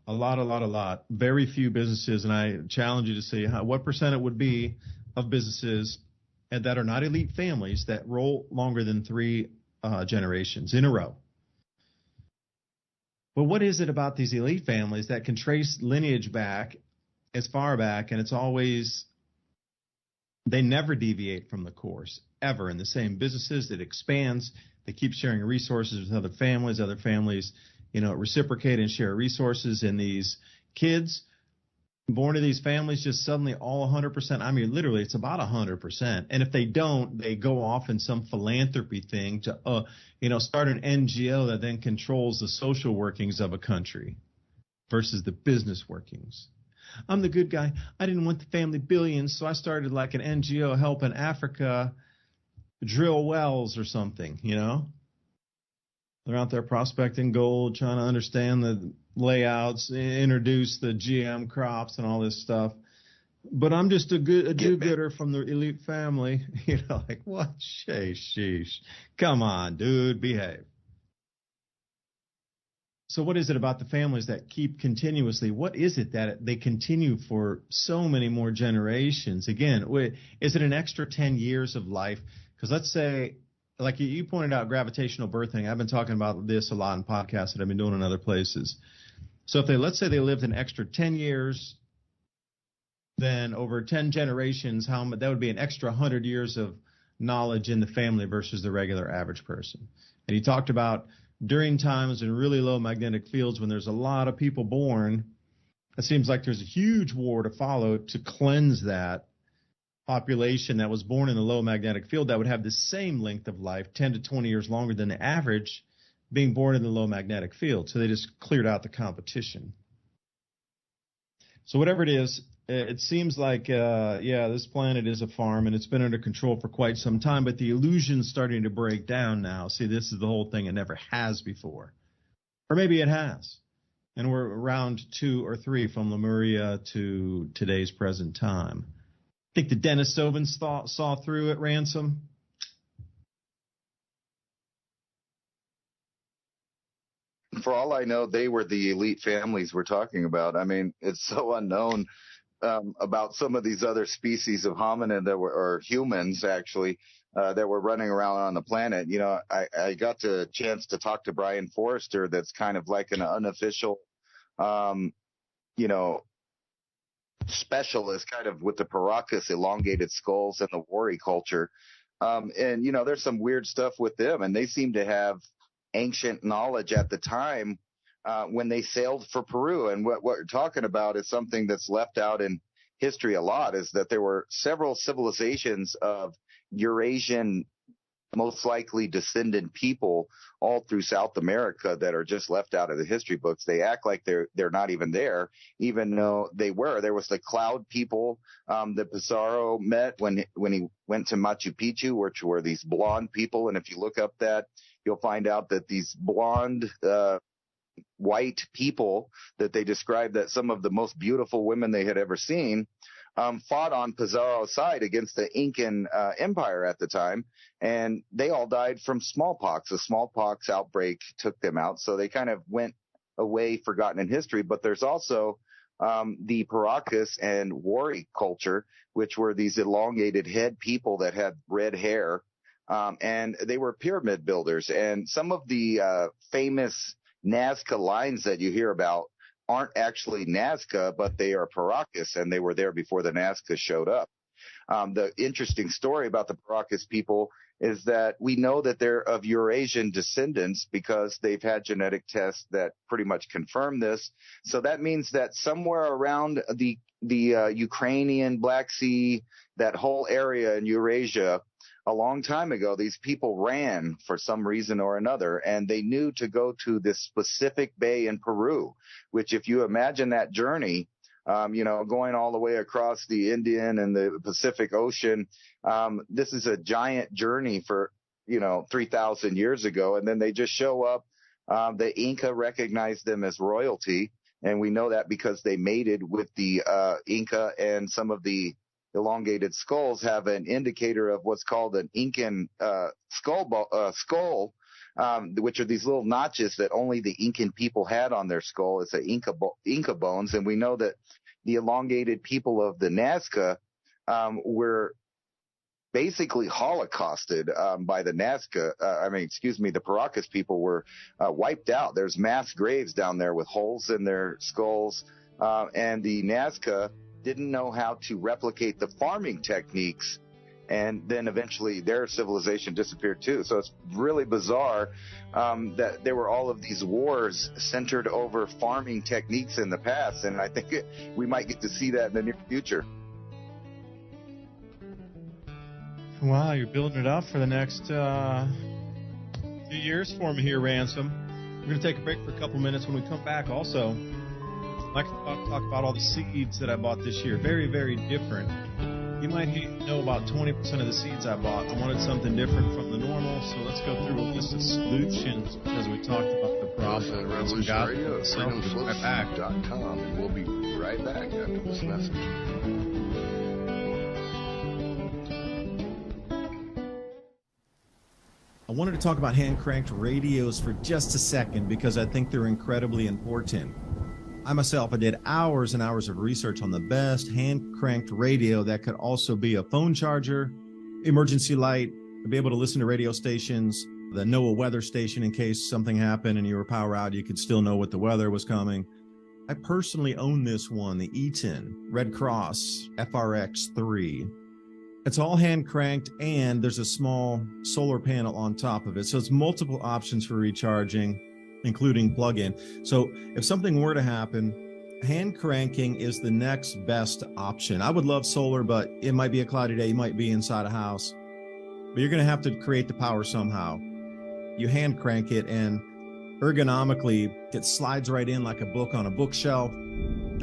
Very few businesses, and I challenge you to see what percent it would be of businesses that are not elite families that roll longer than 3 generations in a row. But what is it about these elite families that can trace lineage back as far back, and it's always, they never deviate from the course, ever, in the same businesses. It expands. They keep sharing resources with other families reciprocate and share resources, and these kids born to these families just suddenly all 100%. I mean, literally, it's about 100%. And if they don't, they go off in some philanthropy thing to, start an NGO that then controls the social workings of a country versus the business workings. I'm the good guy. I didn't want the family billions, so I started like an NGO helping Africa drill wells or something, They're out there prospecting gold, trying to understand the layouts, introduce the GM crops and all this stuff. But I'm just a do-gooder from the elite family. You know, like, what? Sheesh. Come on, dude, behave. So what is it about the families that keep continuously? What is it that they continue for so many more generations? Again, is it an extra 10 years of life? Because let's say, like you pointed out, gravitational birthing. I've been talking about this a lot in podcasts that I've been doing in other places. So if let's say they lived an extra 10 years, then over 10 generations, that would be an extra 100 years of knowledge in the family versus the regular average person. And he talked about during times in really low magnetic fields when there's a lot of people born, it seems like there's a huge war to follow to cleanse that population that was born in a low magnetic field that would have the same length of life, 10 to 20 years longer than the average being born in the low magnetic field. So they just cleared out the competition. So whatever it is, it seems like, this planet is a farm, and it's been under control for quite some time, but the illusion's starting to break down now. See, this is the whole thing. It never has before. Or maybe it has. And we're around 2 or 3 from Lemuria to today's present time. I think the Denisovans saw through it, Ransom. For all I know, they were the elite families we're talking about. I mean, it's so unknown about some of these other species of hominid or humans actually, that were running around on the planet. You know, I got the chance to talk to Brian Forrester, that's kind of like an unofficial, specialist kind of with the Paracas elongated skulls and the Wari culture. And, you know, there's some weird stuff with them, and they seem to have ancient knowledge at the time when they sailed for Peru. And what we're talking about is something that's left out in history a lot, is that there were several civilizations of Eurasian, most likely descendant people all through South America that are just left out of the history books. They act like they're not even there, even though they were. There was the cloud people that Pizarro met when he went to Machu Picchu, which were these blonde people. And if you look up that, you'll find out that these blonde white people that they described, that some of the most beautiful women they had ever seen, fought on Pizarro's side against the Incan Empire at the time, and they all died from smallpox. A smallpox outbreak took them out, so they kind of went away, forgotten in history. But there's also the Paracas and Wari culture, which were these elongated head people that had red hair, and they were pyramid builders. And some of the famous Nazca lines that you hear about aren't actually Nazca, but they are Paracas, and they were there before the Nazca showed up. The interesting story about the Paracas people is that we know that they're of Eurasian descendants because they've had genetic tests that pretty much confirm this. So that means that somewhere around the Ukrainian Black Sea, that whole area in Eurasia, a long time ago, these people ran for some reason or another, and they knew to go to this specific bay in Peru, which, if you imagine that journey, going all the way across the Indian and the Pacific Ocean, this is a giant journey for, 3,000 years ago. And then they just show up. The Inca recognized them as royalty, and we know that because they mated with the Inca, and some of the elongated skulls have an indicator of what's called an Incan skull, which are these little notches that only the Incan people had on their skull. It's the Inca bones, and we know that the elongated people of the Nazca were basically holocausted by the Nazca. The Paracas people were wiped out. There's mass graves down there with holes in their skulls, and the Nazca didn't know how to replicate the farming techniques, and then eventually their civilization disappeared too. So it's really bizarre that there were all of these wars centered over farming techniques in the past, and I think we might get to see that in the near future. Wow, you're building it up for the next few years for me here, Ransom. We're going to take a break for a couple minutes. When we come back, also, I'd like to talk about all the seeds that I bought this year. Very, very different. You might know about 20% of the seeds I bought. I wanted something different from the normal, so let's go through a list of solutions as we talked about the problem. Revolution Radio at freedomslips.com, and we'll be right back after this message. I wanted to talk about hand-cranked radios for just a second because I think they're incredibly important. I myself, I did hours and hours of research on the best hand-cranked radio that could also be a phone charger, emergency light, to be able to listen to radio stations, the NOAA weather station in case something happened and you were power out, you could still know what the weather was coming. I personally own this one, the Eaton Red Cross FRX3. It's all hand cranked and there's a small solar panel on top of it. So it's multiple options for recharging, including plug-in. So if something were to happen, hand cranking is the next best option. I would love solar, but it might be a cloudy day. You might be inside a house, but you're going to have to create the power somehow. You hand crank it and ergonomically it slides right in like a book on a bookshelf.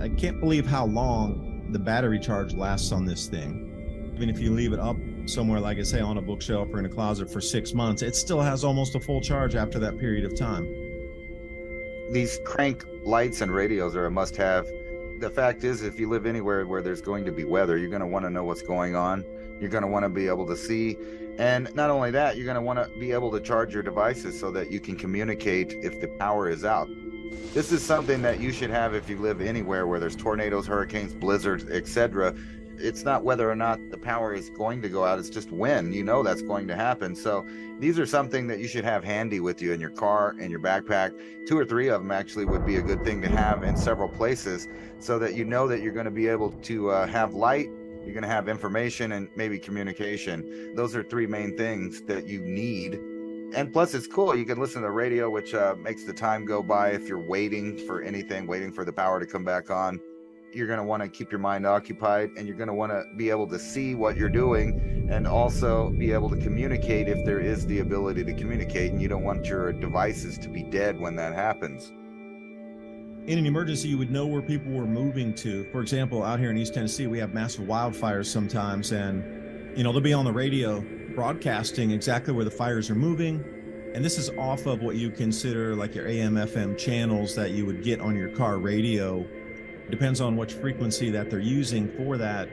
I can't believe how long the battery charge lasts on this thing. Even if you leave it up somewhere, like I say, on a bookshelf or in a closet for 6 months, it still has almost a full charge after that period of time. These crank lights and radios are a must-have. The fact is, if you live anywhere where there's going to be weather, you're going to want to know what's going on. You're going to want to be able to see. And not only that, you're going to want to be able to charge your devices so that you can communicate if the power is out. This is something that you should have if you live anywhere where there's tornadoes, hurricanes, blizzards, etc. It's not whether or not the power is going to go out, it's just when. You know that's going to happen. So these are something that you should have handy with you in your car, in your backpack. 2 or 3 of them actually would be a good thing to have in several places so that you know that you're going to be able to have light, you're going to have information, and maybe communication. Those are 3 main things that you need. And plus, it's cool. You can listen to the radio, which makes the time go by if you're waiting for anything, waiting for the power to come back on. You're going to want to keep your mind occupied, and you're going to want to be able to see what you're doing and also be able to communicate if there is the ability to communicate, and you don't want your devices to be dead when that happens. In an emergency, you would know where people were moving to. For example, out here in East Tennessee, we have massive wildfires sometimes, and they'll be on the radio broadcasting exactly where the fires are moving. And this is off of what you consider like your AM, FM channels that you would get on your car radio. Depends on which frequency that they're using for that,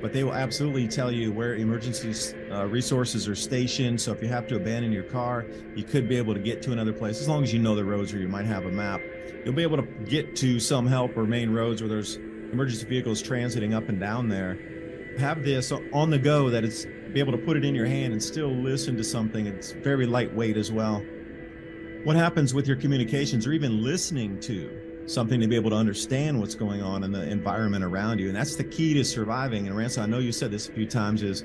but they will absolutely tell you where emergency resources are stationed. So if you have to abandon your car, you could be able to get to another place as long as you know the roads, or you might have a map. You'll be able to get to some help or main roads where there's emergency vehicles transiting up and down there. Have this on the go, that it's be able to put it in your hand and still listen to something. It's very lightweight as well. What happens with your communications, or even listening to something, to be able to understand what's going on in the environment around you? And that's the key to surviving. And Ransom, I know you said this a few times, is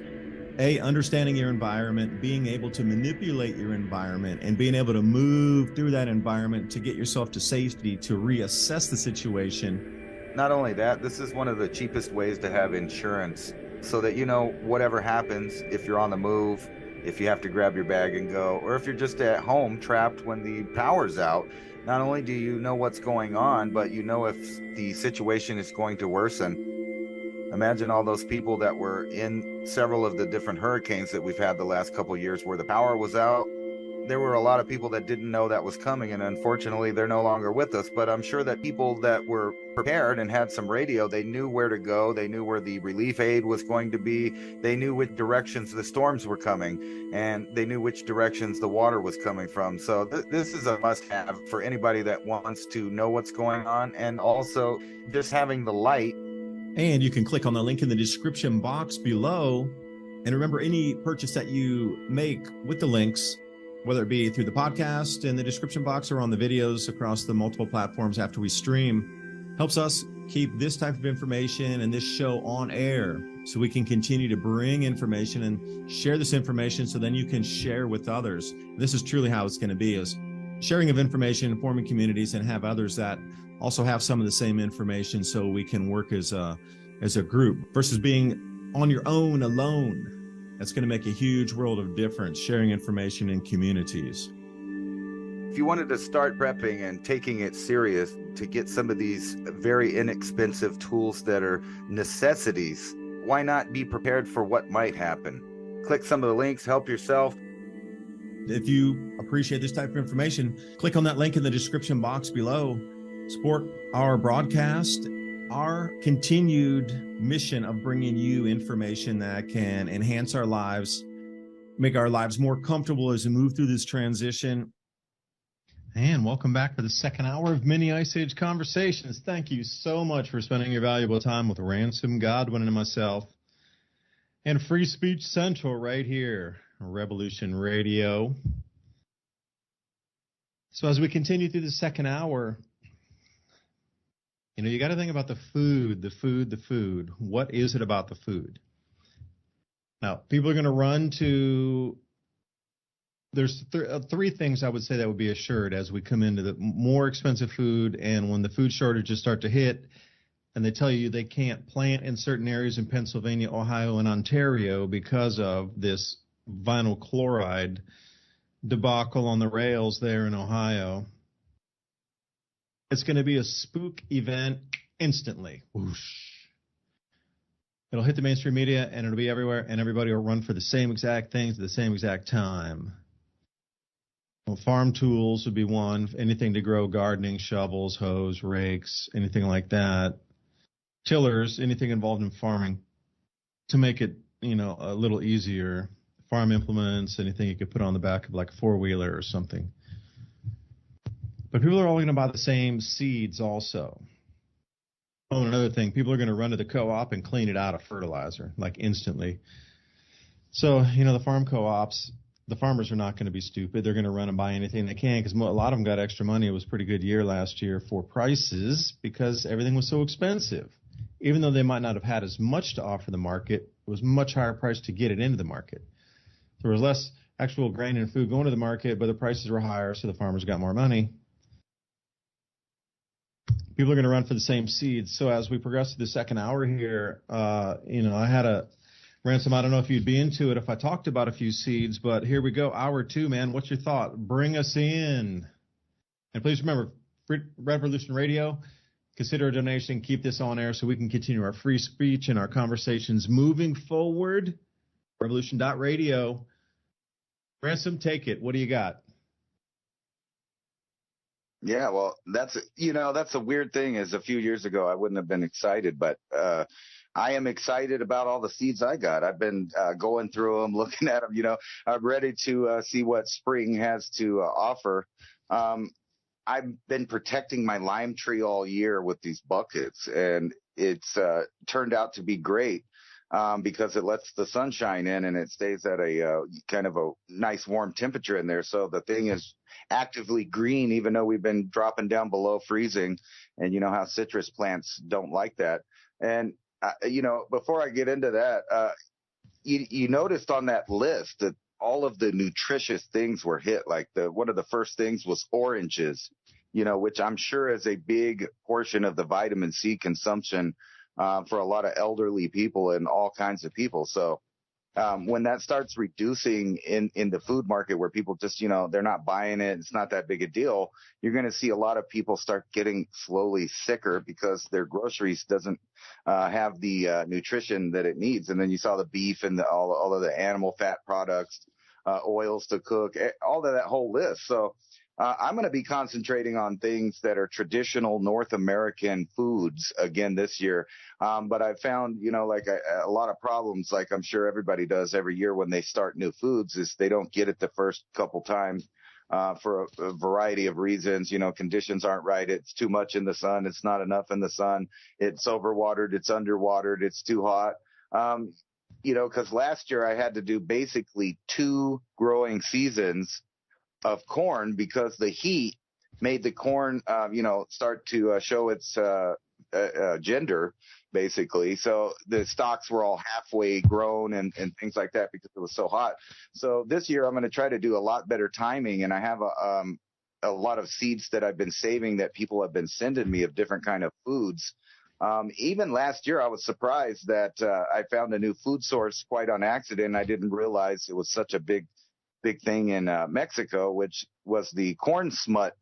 understanding your environment, being able to manipulate your environment, and being able to move through that environment to get yourself to safety, to reassess the situation. Not only that, this is one of the cheapest ways to have insurance, so that whatever happens, if you're on the move, if you have to grab your bag and go, or if you're just at home trapped when the power's out, not only do you know what's going on, but you know if the situation is going to worsen. Imagine all those people that were in several of the different hurricanes that we've had the last couple of years where the power was out. There were a lot of people that didn't know that was coming, and unfortunately they're no longer with us. But I'm sure that people that were prepared and had some radio, they knew where to go, they knew where the relief aid was going to be, they knew which directions the storms were coming, and they knew which directions the water was coming from. So this is a must-have for anybody that wants to know what's going on, and also just having the light. And you can click on the link in the description box below. And remember, any purchase that you make with the links, whether it be through the podcast in the description box or on the videos across the multiple platforms after we stream, helps us keep this type of information and this show on air, so we can continue to bring information and share this information, so then you can share with others. This is truly how it's going to be, is sharing of information, forming communities, and have others that also have some of the same information, so we can work as a group versus being on your own alone. That's going to make a huge world of difference, sharing information in communities. If you wanted to start prepping and taking it serious to get some of these very inexpensive tools that are necessities, why not be prepared for what might happen? Click some of the links, help yourself. If you appreciate this type of information, click on that link in the description box below. Support our broadcast, our continued mission of bringing you information that can enhance our lives, make our lives more comfortable as we move through this transition. And welcome back to the second hour of Mini Ice Age Conversations. Thank you so much for spending your valuable time with Ransom, Godwin, and myself. And Free Speech Central right here, Revolution Radio. So as we continue through the second hour, you got to think about the food. What is it about the food? Now, people are going to run to... There's three things I would say that would be assured as we come into the more expensive food, and when the food shortages start to hit, and they tell you they can't plant in certain areas in Pennsylvania, Ohio, and Ontario because of this vinyl chloride debacle on the rails there in Ohio. It's going to be a spook event instantly. Whoosh. It'll hit the mainstream media, and it'll be everywhere, and everybody will run for the same exact things at the same exact time. Well, farm tools would be one, anything to grow, gardening, shovels, hoes, rakes, anything like that. Tillers, anything involved in farming to make it, a little easier. Farm implements, anything you could put on the back of like a four-wheeler or something. But people are all going to buy the same seeds also. Oh, and another thing, people are going to run to the co-op and clean it out of fertilizer, like instantly. So, the farm co-ops, the farmers are not going to be stupid. They're going to run and buy anything they can because a lot of them got extra money. It was a pretty good year last year for prices because everything was so expensive. Even though they might not have had as much to offer the market, it was much higher price to get it into the market. There was less actual grain and food going to the market, but the prices were higher, so the farmers got more money. People are going to run for the same seeds. So as we progress to the second hour here, I had a Ransom. I don't know if you'd be into it if I talked about a few seeds, but here we go. Hour two, man. What's your thought? Bring us in. And please remember, Revolution Radio, consider a donation. Keep this on air so we can continue our free speech and our conversations moving forward. Revolution.radio. Ransom, take it. What do you got? Yeah, well, that's a weird thing. Is a few years ago, I wouldn't have been excited, but I am excited about all the seeds I got. I've been going through them, looking at them. I'm ready to see what spring has to offer. I've been protecting my lime tree all year with these buckets, and it's turned out to be great. Because it lets the sunshine in and it stays at a kind of a nice warm temperature in there. So the thing is actively green, even though we've been dropping down below freezing. And you know how citrus plants don't like that. And, before I get into that, you noticed on that list that all of the nutritious things were hit. Like one of the first things was oranges, which I'm sure is a big portion of the vitamin C consumption for a lot of elderly people and all kinds of people. So when that starts reducing in the food market where people just, they're not buying it, it's not that big a deal, you're going to see a lot of people start getting slowly sicker because their groceries doesn't have the nutrition that it needs. And then you saw the beef and all of the animal fat products, oils to cook, all of that whole list. So I'm going to be concentrating on things that are traditional North American foods again this year. But I found, a lot of problems, like I'm sure everybody does every year when they start new foods, is they don't get it the first couple times for a variety of reasons. Conditions aren't right. It's too much in the sun. It's not enough in the sun. It's overwatered. It's underwatered. It's too hot. Because last year I had to do basically 2 growing seasons of corn because the heat made the corn, start to show its gender, basically. So the stalks were all halfway grown and things like that because it was so hot. So this year I'm going to try to do a lot better timing, and I have a lot of seeds that I've been saving that people have been sending me of different kind of foods. Even last year, I was surprised that I found a new food source quite on accident. I didn't realize it was such a big big thing in Mexico, which was the corn smut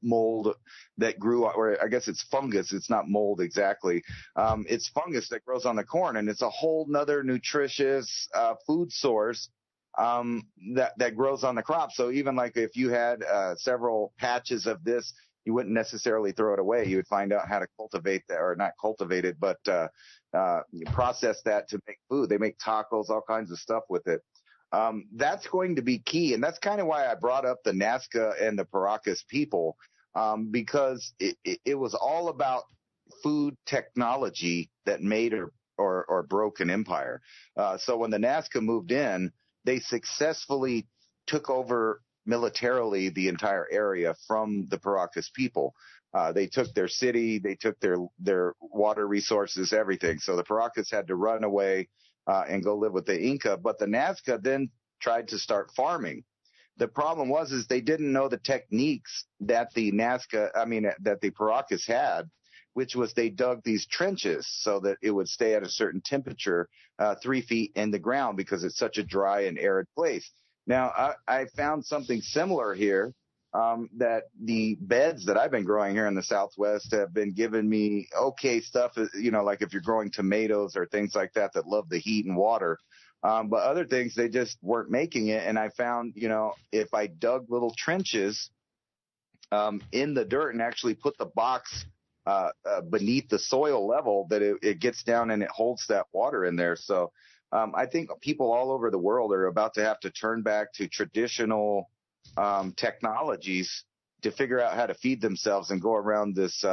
mold that grew, or I guess it's fungus. It's not mold exactly. It's fungus that grows on the corn, and it's a whole nother nutritious food source that grows on the crop. So even like if you had several patches of this, you wouldn't necessarily throw it away. You would find out how to cultivate that, or not cultivate it, but process that to make food. They make tacos, all kinds of stuff with it. That's going to be key. And that's kind of why I brought up the Nazca and the Paracas people, because it was all about food technology that made or broke an empire. So when the Nazca moved in, they successfully took over militarily the entire area from the Paracas people. They took their city, they took their water resources, everything. So the Paracas had to run away and go live with the Inca, but the Nazca then tried to start farming. The problem was they didn't know the techniques that the Paracas had, which was they dug these trenches so that it would stay at a certain temperature, 3 feet in the ground, because it's such a dry and arid place. Now, I found something similar here, that the beds that I've been growing here in the Southwest have been giving me okay stuff, like if you're growing tomatoes or things like that love the heat and water. But other things, they just weren't making it. And I found, if I dug little trenches in the dirt and actually put the box beneath the soil level, that it gets down and it holds that water in there. So I think people all over the world are about to have to turn back to traditional technologies to figure out how to feed themselves and go around this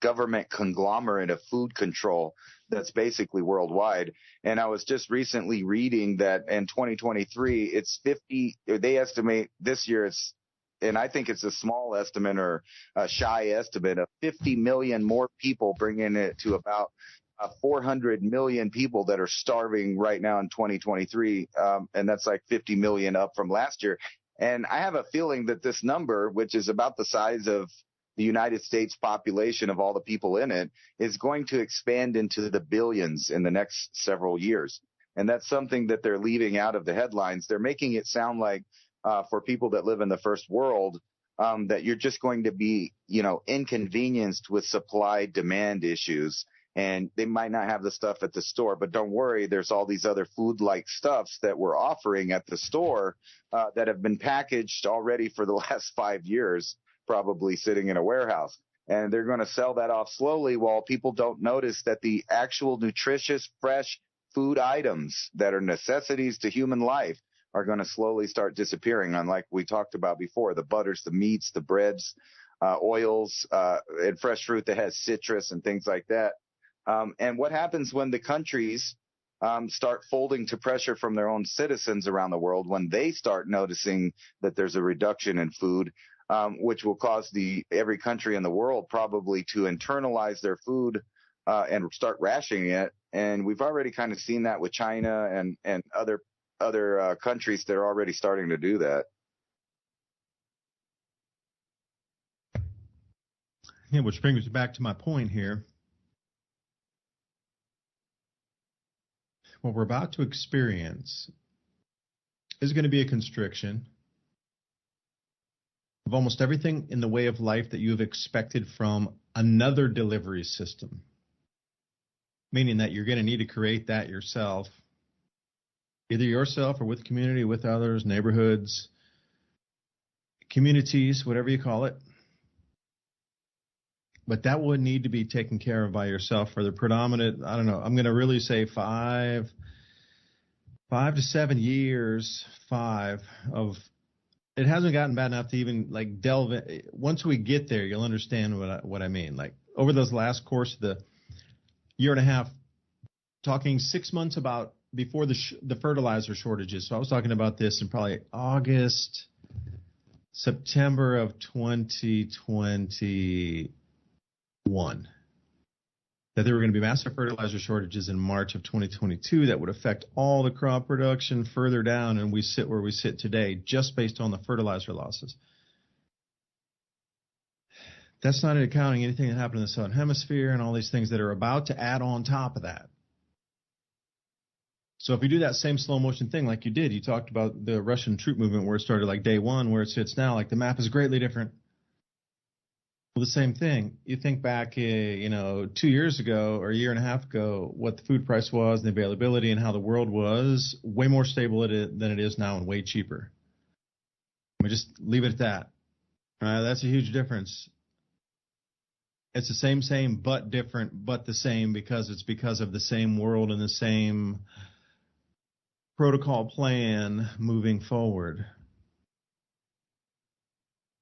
government conglomerate of food control that's basically worldwide. And I was just recently reading that in 2023, it's 50, they estimate this year and I think it's a small estimate or a shy estimate of 50 million more people, bringing it to about 400 million people that are starving right now in 2023. And that's like 50 million up from last year. And I have a feeling that this number, which is about the size of the United States population of all the people in it, is going to expand into the billions in the next several years. And that's something that they're leaving out of the headlines. They're making it sound like for people that live in the first world, that you're just going to be, inconvenienced with supply demand issues. And they might not have the stuff at the store, but don't worry, there's all these other food-like stuffs that we're offering at the store that have been packaged already for the last 5 years, probably sitting in a warehouse. And they're going to sell that off slowly while people don't notice that the actual nutritious, fresh food items that are necessities to human life are going to slowly start disappearing. Unlike we talked about before, the butters, the meats, the breads, oils, and fresh fruit that has citrus and things like that. And what happens when the countries start folding to pressure from their own citizens around the world, when they start noticing that there's a reduction in food, which will cause every country in the world probably to internalize their food and start rationing it. And we've already kind of seen that with China and other countries that are already starting to do that. Yeah, which brings me back to my point here. What we're about to experience is going to be a constriction of almost everything in the way of life that you have expected from another delivery system, meaning that you're going to need to create that yourself, either yourself or with community, with others, neighborhoods, communities, whatever you call it. But that would need to be taken care of by yourself for the predominant, I don't know, I'm going to really say 5 to 7 years, of, it hasn't gotten bad enough to even like delve in. Once we get there, you'll understand what I mean. Like over those last course of the year and a half, talking 6 months about before the fertilizer shortages. So I was talking about this in probably August, September of 2021, that there were going to be massive fertilizer shortages in March of 2022 that would affect all the crop production further down, and we sit where we sit today just based on the fertilizer losses. That's not accounting anything that happened in the Southern Hemisphere and all these things that are about to add on top of that. So if we do that same slow motion thing like you did, you talked about the Russian troop movement where it started like day one, where it sits now, like the map is greatly different. Well, the same thing. You think back, 2 years ago or a year and a half ago, what the food price was and the availability and how the world was, way more stable than it is now and way cheaper. We just leave it at that. That's a huge difference. It's the same, but different, but the same, because it's because of the same world and the same protocol plan moving forward.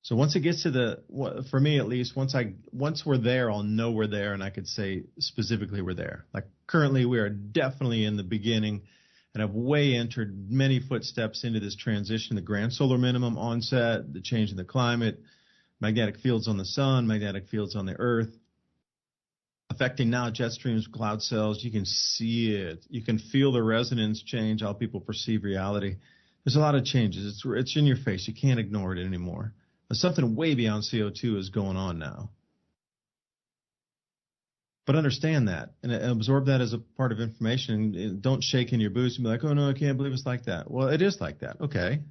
So once it gets to for me at least, once we're there, I'll know we're there, and I could say specifically we're there. Like currently, we are definitely in the beginning, and have way entered many footsteps into this transition: the grand solar minimum onset, the change in the climate, magnetic fields on the sun, magnetic fields on the earth, affecting now jet streams, cloud cells. You can see it. You can feel the resonance change, how people perceive reality. There's a lot of changes. It's in your face. You can't ignore it anymore. There's something way beyond CO2 is going on now. But understand that and absorb that as a part of information. And don't shake in your boots and be like, oh, no, I can't believe it's like that. Well, it is like that. Okay.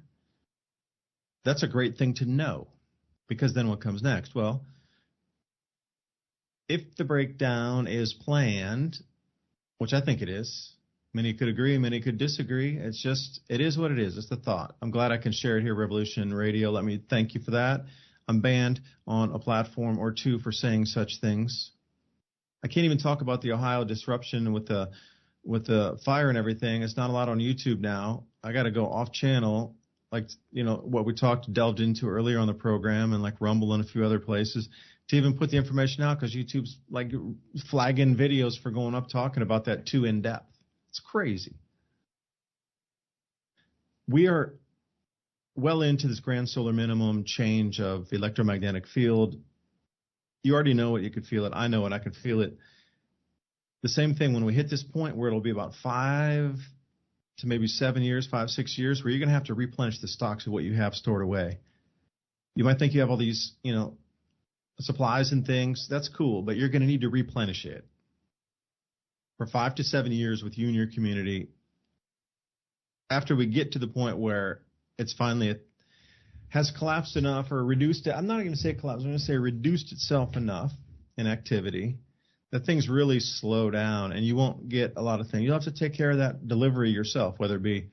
That's a great thing to know, because then what comes next? Well, if the breakdown is planned, which I think it is, many could agree, many could disagree. It is what it is. It's the thought. I'm glad I can share it here, Revolution Radio. Let me thank you for that. I'm banned on a platform or two for saying such things. I can't even talk about the Ohio disruption with the fire and everything. It's not allowed on YouTube now. I got to go off channel, like, what we delved into earlier on the program, and like Rumble and a few other places, to even put the information out, because YouTube's like flagging videos for going up talking about that too in depth. It's crazy. We are well into this grand solar minimum change of the electromagnetic field. You already know it. You could feel it. I know it. I could feel it. The same thing when we hit this point where it'll be about 5 to maybe 7 years, 5, 6 years, where you're going to have to replenish the stocks of what you have stored away. You might think you have all these, supplies and things. That's cool, but you're going to need to replenish it for 5 to 7 years with you and your community. After we get to the point where it's finally has collapsed enough or reduced it. I'm not going to say collapsed. I'm going to say reduced itself enough in activity that things really slow down, and you won't get a lot of things. You'll have to take care of that delivery yourself, whether it be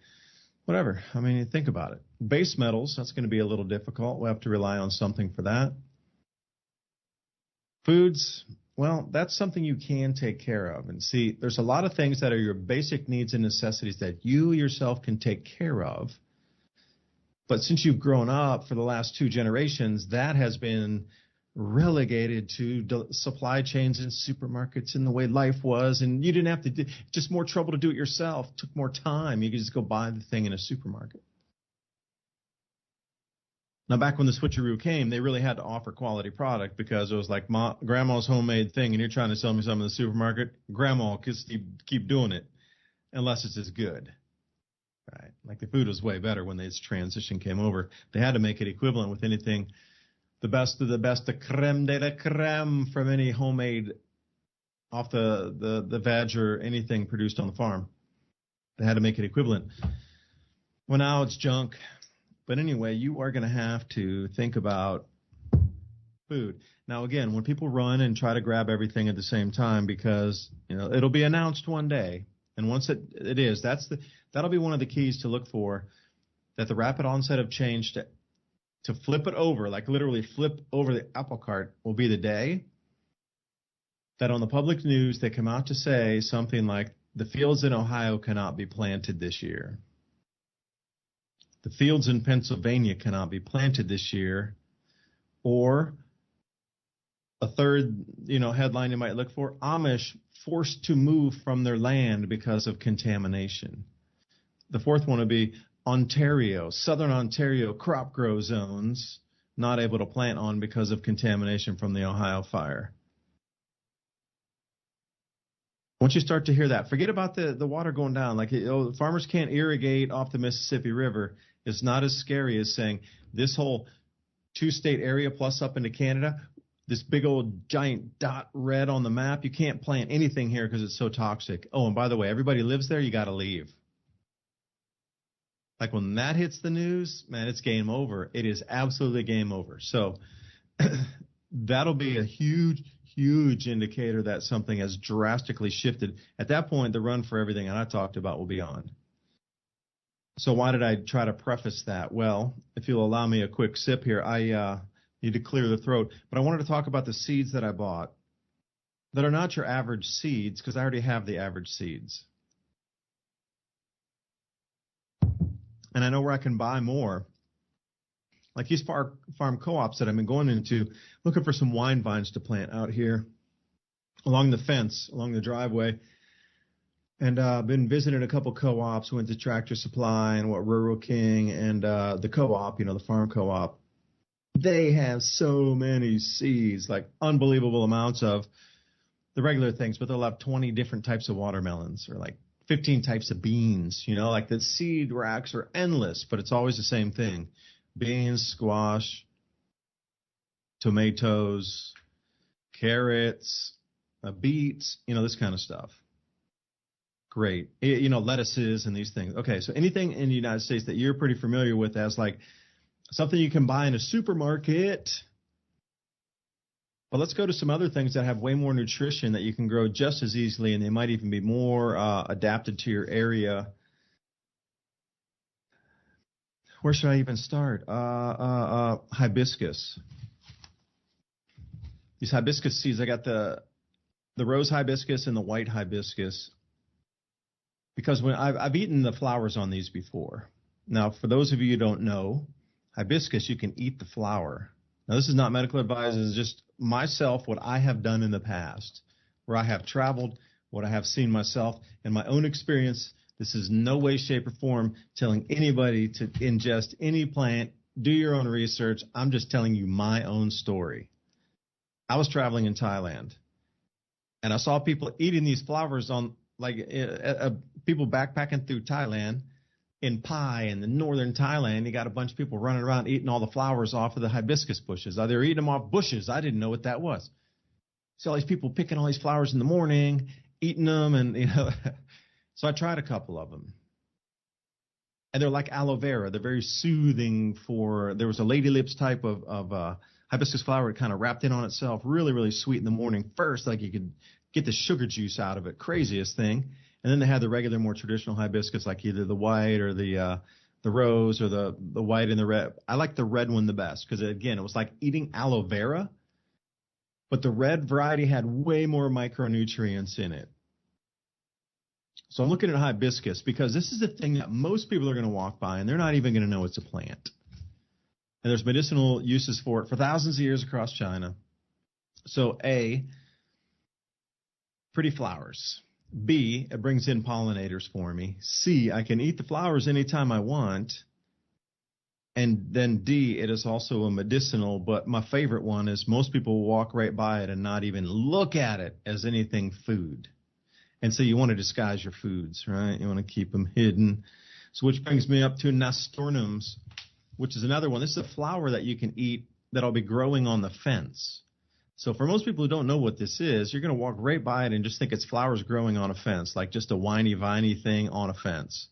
whatever. I mean, think about it. Base metals, that's going to be a little difficult. We'll have to rely on something for that. Foods, well, that's something you can take care of. And see, there's a lot of things that are your basic needs and necessities that you yourself can take care of. But since you've grown up for the last 2 generations, that has been relegated to supply chains and supermarkets and the way life was. And you didn't have to do, just more trouble to do it yourself. It took more time. You could just go buy the thing in a supermarket. Now, back when the switcheroo came, they really had to offer quality product, because it was like grandma's homemade thing, and you're trying to sell me something in the supermarket. Grandma can keep doing it unless it's as good. Right. Like the food was way better when this transition came over. They had to make it equivalent with anything, the best of the best, the creme de la creme from any homemade off the veg or anything produced on the farm. They had to make it equivalent. Well, now it's junk. But anyway, you are going to have to think about food. Now, again, when people run and try to grab everything at the same time, because it'll be announced one day, and once it is, that'll be one of the keys to look for, that the rapid onset of change to flip it over, like literally flip over the apple cart, will be the day that on the public news they come out to say something like, the fields in Ohio cannot be planted this year. The fields in Pennsylvania cannot be planted this year. Or a third, headline you might look for, Amish forced to move from their land because of contamination. The fourth one would be Ontario, Southern Ontario crop grow zones not able to plant on because of contamination from the Ohio fire. Once you start to hear that, forget about the water going down. Like, farmers can't irrigate off the Mississippi River. It's not as scary as saying this whole 2-state area plus up into Canada, this big old giant dot red on the map, you can't plant anything here because it's so toxic. Oh, and by the way, everybody lives there, you got to leave. Like when that hits the news, man, it's game over. It is absolutely game over. So that'll be a huge, huge indicator that something has drastically shifted. At that point, the run for everything I talked about will be on. So why did I try to preface that? Well, if you'll allow me a quick sip here, I need to clear the throat. But I wanted to talk about the seeds that I bought that are not your average seeds, because I already have the average seeds. And I know where I can buy more. Like these farm co-ops that I've been going into, looking for some wine vines to plant out here along the fence, along the driveway. And I've been visiting a couple co-ops, went to Tractor Supply and Rural King and the co-op, the farm co-op. They have so many seeds, like unbelievable amounts of the regular things, but they'll have 20 different types of watermelons or like 15 types of beans, like the seed racks are endless, but it's always the same thing. Beans, squash, tomatoes, carrots, beets, this kind of stuff. Great. Lettuces and these things. Okay, so anything in the United States that you're pretty familiar with as like something you can buy in a supermarket. But let's go to some other things that have way more nutrition that you can grow just as easily, and they might even be more adapted to your area. Where should I even start? Hibiscus. These hibiscus seeds, I got the rose hibiscus and the white hibiscus, because when I've eaten the flowers on these before. Now, for those of you who don't know, hibiscus, you can eat the flower. Now, this is not medical advice. This is just myself, what I have done in the past, where I have traveled, what I have seen myself, in my own experience. This is no way, shape, or form telling anybody to ingest any plant. Do your own research. I'm just telling you my own story. I was traveling in Thailand, and I saw people eating these flowers on, people backpacking through Thailand. In Pai in the northern Thailand, you got a bunch of people running around eating all the flowers off of the hibiscus bushes. They were eating them off bushes. I didn't know what that was. So all these people picking all these flowers in the morning, eating them, and So I tried a couple of them, and they're like aloe vera. They're very soothing. There was a lady lips type of hibiscus flower. It kind of wrapped in on itself, really, really sweet in the morning. First, like you could get the sugar juice out of it, craziest thing. And then they had the regular, more traditional hibiscus, like either the white or the rose or the white and the red. I like the red one the best because, again, it was like eating aloe vera, but the red variety had way more micronutrients in it. So I'm looking at hibiscus because this is the thing that most people are going to walk by, and they're not even going to know it's a plant. And there's medicinal uses for it for thousands of years across China. So A, pretty flowers. B, it brings in pollinators for me. C, I can eat the flowers anytime I want. And then D, it is also a medicinal, but my favorite one is most people walk right by it and not even look at it as anything food. And so you want to disguise your foods, right? You want to keep them hidden. So which brings me up to nasturtiums, which is another one. This is a flower that you can eat that'll be growing on the fence. So for most people who don't know what this is, you're going to walk right by it and just think it's flowers growing on a fence, like just a viney thing on a fence.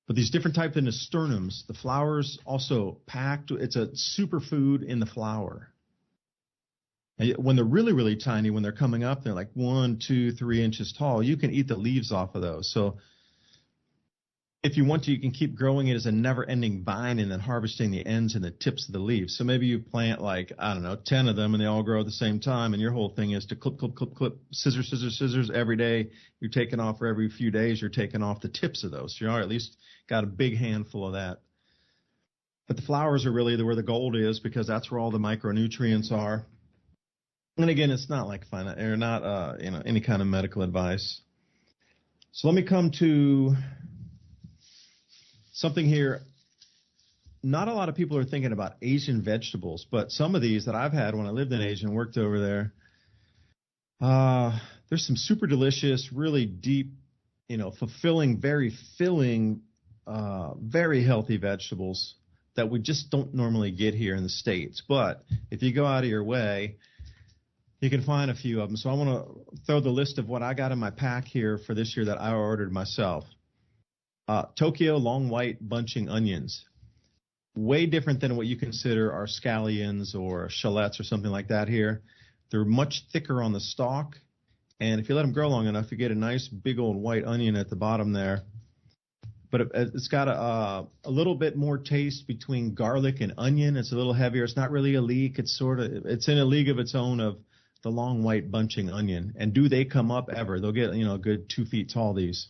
But these different types of nasturtiums, the flowers also packed. It's a superfood in the flower. And when they're really, really tiny, when they're coming up, they're like 1, 2, 3 inches tall. You can eat the leaves off of those. So if you want to, you can keep growing it as a never-ending vine and then harvesting the ends and the tips of the leaves. So maybe you plant 10 of them and they all grow at the same time, and your whole thing is to clip, scissors every day. You're taking off, for every few days you're taking off the tips of those. So you're at least got a big handful of that. But the flowers are really where the gold is, because that's where all the micronutrients are. And again, it's not like any kind of medical advice. So let me come to something here. Not a lot of people are thinking about Asian vegetables, but some of these that I've had when I lived in Asia and worked over there, there's some super delicious, really deep, fulfilling, very filling, very healthy vegetables that we just don't normally get here in the States. But if you go out of your way, you can find a few of them. So I want to throw the list of what I got in my pack here for this year that I ordered myself. Tokyo long white bunching onions. Way different than what you consider our scallions or shallots or something like that here. They're much thicker on the stalk, and if you let them grow long enough, you get a nice big old white onion at the bottom there. But it's got a little bit more taste between garlic and onion. It's a little heavier. It's not really a leek. It's in a league of its own of the long white bunching onion. And do they come up ever? They'll get a good 2 feet tall. These.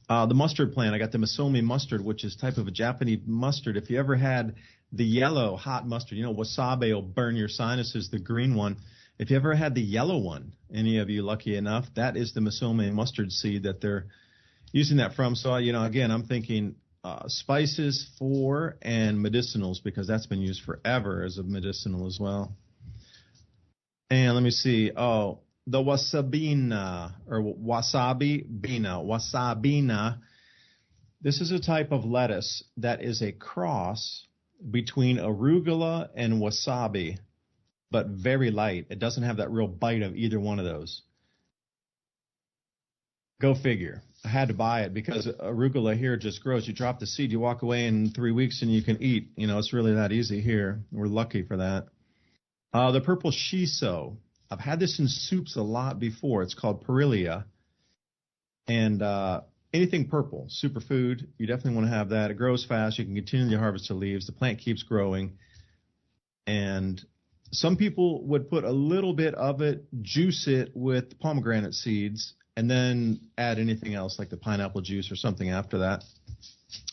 The mustard plant, I got the Misomi mustard, which is type of a Japanese mustard. If you ever had the yellow hot mustard, wasabi will burn your sinuses, the green one. If you ever had the yellow one, any of you lucky enough, that is the Misomi mustard seed that they're using that from. So, again, I'm thinking spices for and medicinals, because that's been used forever as a medicinal as well. And let me see. Oh, the wasabina, or wasabina. This is a type of lettuce that is a cross between arugula and wasabi, but very light. It doesn't have that real bite of either one of those. Go figure. I had to buy it because arugula here just grows. You drop the seed, you walk away in 3 weeks, and you can eat. It's really that easy here. We're lucky for that. The purple shiso. I've had this in soups a lot before. It's called Perilia. And anything purple, superfood, you definitely want to have that. It grows fast. You can continually harvest the leaves. The plant keeps growing. And some people would put a little bit of it, juice it with pomegranate seeds, and then add anything else like the pineapple juice or something after that.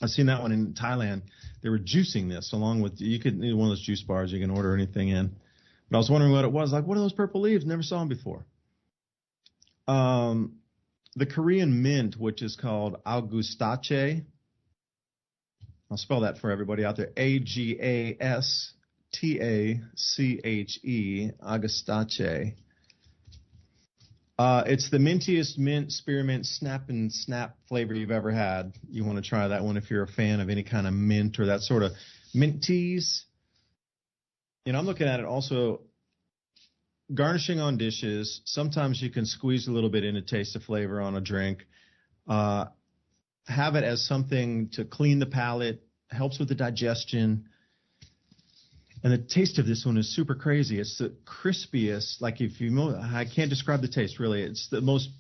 I've seen that one in Thailand. They were juicing this along with, you could need one of those juice bars. You can order anything in. But I was wondering what it was. Like, what are those purple leaves? Never saw them before. The Korean mint, which is called Augustache. I'll spell that for everybody out there. Agastache, Augustache. It's the mintiest mint, spearmint, snap and snap flavor you've ever had. You want to try that one if you're a fan of any kind of mint or that sort of mint teas. I'm looking at it also garnishing on dishes. Sometimes you can squeeze a little bit in to taste the flavor on a drink. Have it as something to clean the palate, helps with the digestion. And the taste of this one is super crazy. It's the crispiest. I can't describe the taste really. It's the most.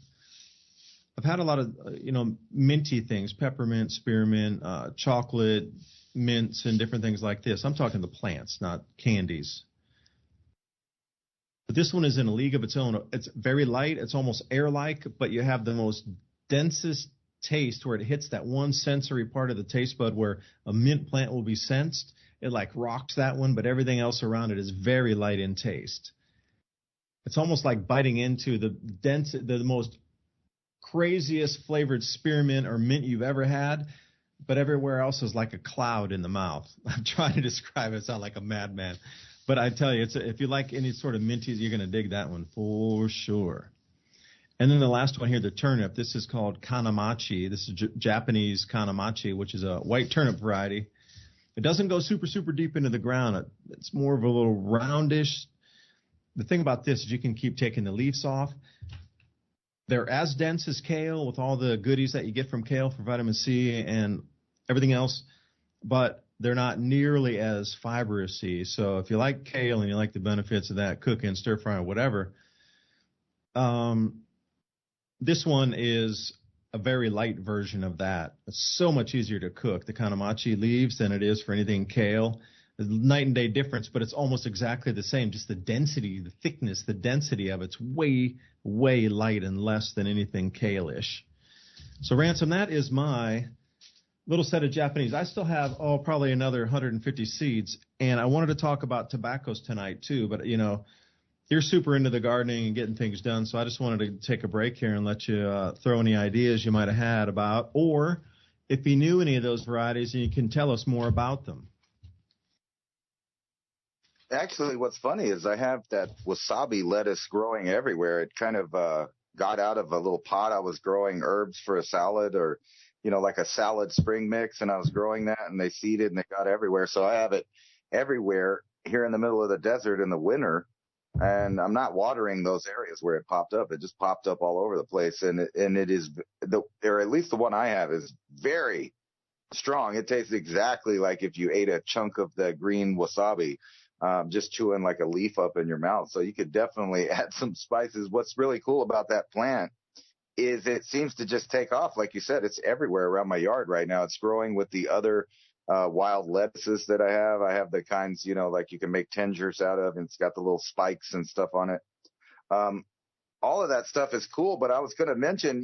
I've had a lot of minty things, peppermint, spearmint, chocolate, mints, and different things like this. I'm talking the plants, not candies. But this one is in a league of its own. It's very light. It's almost air-like, but you have the most densest taste where it hits that one sensory part of the taste bud where a mint plant will be sensed. It rocks that one, but everything else around it is very light in taste. It's almost like biting into the most craziest flavored spearmint or mint you've ever had, but everywhere else is like a cloud in the mouth. I'm trying to describe it. I sound like a madman. But I tell you, if you like any sort of minties, you're going to dig that one for sure. And then the last one here, the turnip. This is called kanamachi. This is Japanese kanamachi, which is a white turnip variety. It doesn't go super, super deep into the ground. It's more of a little roundish. The thing about this is you can keep taking the leaves off. They're as dense as kale with all the goodies that you get from kale for vitamin C and everything else, but they're not nearly as fibrous-y. So if you like kale and you like the benefits of that, cooking, stir fry, or whatever, this one is a very light version of that. It's so much easier to cook, the kanamachi leaves, than it is for anything kale. There's night and day difference, but it's almost exactly the same. Just the density, the thickness, the density of it's way, way light and less than anything kale-ish. So, Ransom, that is my little set of Japanese. I still have, probably another 150 seeds, and I wanted to talk about tobaccos tonight too, but, you're super into the gardening and getting things done, so I just wanted to take a break here and let you throw any ideas you might have had about, or if you knew any of those varieties and you can tell us more about them. Actually, what's funny is I have that wasabi lettuce growing everywhere. It kind of got out of a little pot. I was growing herbs for a salad or, like a salad spring mix, and I was growing that, and they seeded and they got everywhere. So I have it everywhere here in the middle of the desert in the winter. and I'm not watering those areas where it popped up. It just popped up all over the place, and it is or at least the one I have is very strong. It tastes exactly like if you ate a chunk of the green wasabi, just chewing like a leaf up in your mouth. So you could definitely add some spices. What's really cool about that plant is it seems to just take off. Like you said, it's everywhere around my yard right now. It's growing with the other wild lettuces that I have. I have the kinds, like you can make tingers out of, and it's got the little spikes and stuff on it. All of that stuff is cool, but I was going to mention,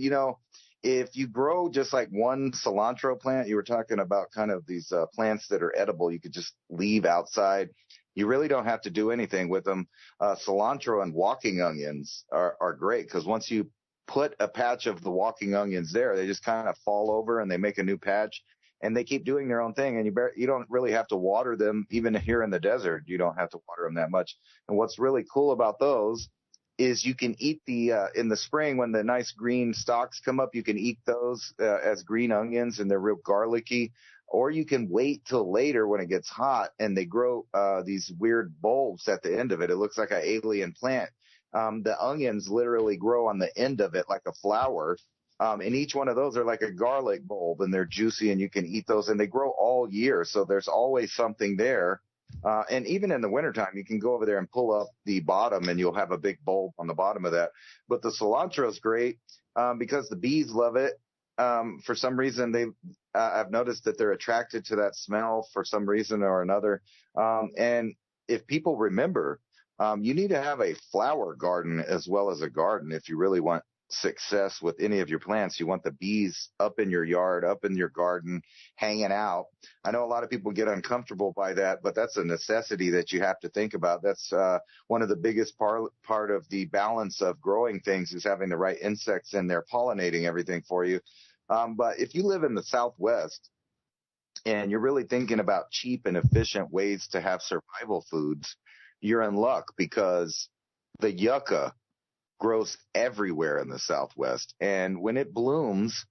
if you grow just like one cilantro plant, you were talking about kind of these plants that are edible, you could just leave outside. You really don't have to do anything with them. Cilantro and walking onions are great, because once you put a patch of the walking onions there, they just kind of fall over and they make a new patch, and they keep doing their own thing. And you don't really have to water them. Even here in the desert, you don't have to water them that much. And what's really cool about those is you can eat in the spring when the nice green stalks come up, you can eat those as green onions, and they're real garlicky. Or you can wait till later when it gets hot and they grow these weird bulbs at the end of it. It looks like an alien plant. The onions literally grow on the end of it like a flower. And each one of those are like a garlic bulb, and they're juicy, and you can eat those, and they grow all year. So there's always something there. And even in the wintertime, you can go over there and pull up the bottom, and you'll have a big bulb on the bottom of that. But the cilantro is great because the bees love it. For some reason, I've noticed that they're attracted to that smell for some reason or another. And if people remember, you need to have a flower garden as well as a garden if you really want success with any of your plants. You want the bees up in your yard, up in your garden, hanging out. I know a lot of people get uncomfortable by that, but that's a necessity that you have to think about. That's one of the biggest part of the balance of growing things, is having the right insects in there pollinating everything for you. But if you live in the Southwest and you're really thinking about cheap and efficient ways to have survival foods, you're in luck, because the yucca grows everywhere in the Southwest. And when it blooms,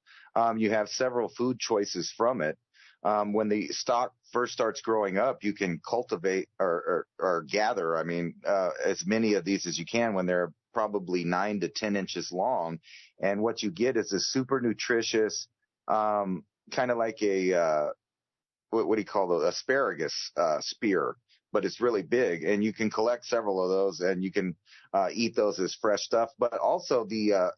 you have several food choices from it. When the stalk first starts growing up, you can cultivate or gather, as many of these as you can when they're probably 9 to 10 inches long. And what you get is a super nutritious, kind of like a, what do you call those? Asparagus spear, but it's really big, and you can collect several of those, and you can eat those as fresh stuff. But also the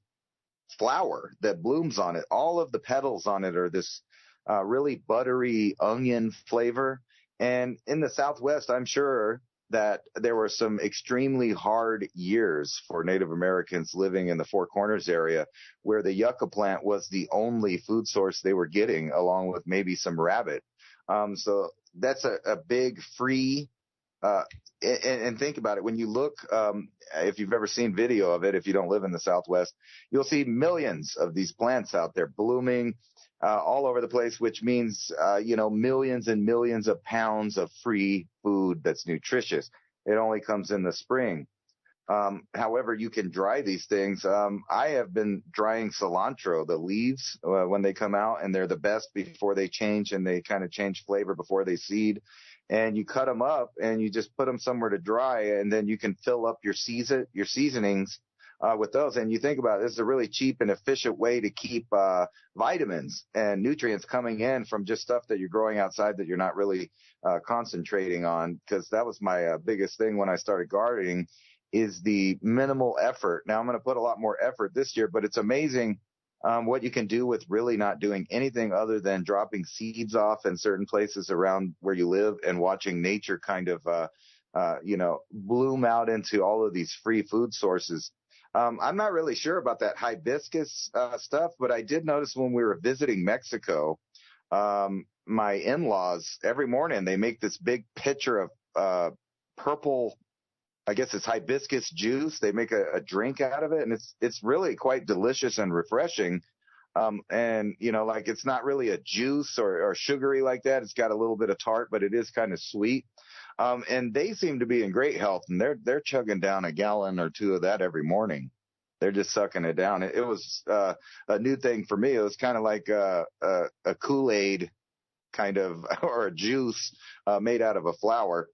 flower that blooms on it, all of the petals on it are this really buttery onion flavor. And in the Southwest, I'm sure that there were some extremely hard years for Native Americans living in the Four Corners area, where the yucca plant was the only food source they were getting, along with maybe some rabbit. So that's a big free, and think about it. When you look, if you've ever seen video of it, if you don't live in the Southwest, you'll see millions of these plants out there blooming all over the place, which means, millions and millions of pounds of free food that's nutritious. It only comes in the spring. However, you can dry these things. I have been drying cilantro, the leaves, when they come out, and they're the best before they change, and they kind of change flavor before they seed. And you cut them up and you just put them somewhere to dry, and then you can fill up your seasonings with those. And you think about it, this is a really cheap and efficient way to keep vitamins and nutrients coming in from just stuff that you're growing outside that you're not really concentrating on. Because that was my biggest thing when I started gardening, is the minimal effort. Now I'm going to put a lot more effort this year, but it's amazing what you can do with really not doing anything other than dropping seeds off in certain places around where you live, and watching nature kind of, bloom out into all of these free food sources. I'm not really sure about that hibiscus stuff, but I did notice when we were visiting Mexico, my in-laws, every morning they make this big pitcher of purple, I guess it's hibiscus juice. They make a drink out of it, and it's really quite delicious and refreshing. And it's not really a juice or sugary like that. It's got a little bit of tart, but it is kind of sweet. And they seem to be in great health, and they're chugging down a gallon or two of that every morning. They're just sucking it down. It was a new thing for me. It was kind of like a Kool-Aid kind of, or a juice made out of a flower.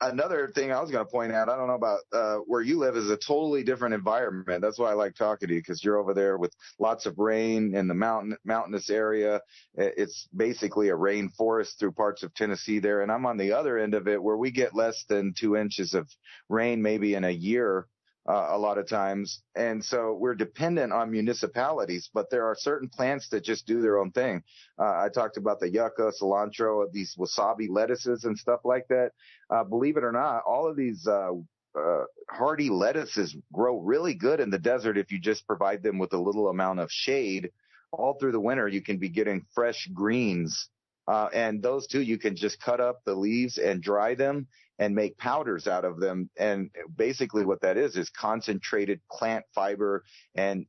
another thing I was going to point out, I don't know about where you live, is a totally different environment. That's why I like talking to you, because you're over there with lots of rain in the mountainous area. It's basically a rainforest through parts of Tennessee there. And I'm on the other end of it, where we get less than 2 inches of rain maybe in a year. A lot of times. And so we're dependent on municipalities, but there are certain plants that just do their own thing. I talked about the yucca, cilantro, these wasabi lettuces and stuff like that. Believe it or not, all of these hardy lettuces grow really good in the desert if you just provide them with a little amount of shade. All through the winter, you can be getting fresh greens. And those too, you can just cut up the leaves and dry them and make powders out of them. And basically what that is concentrated plant fiber and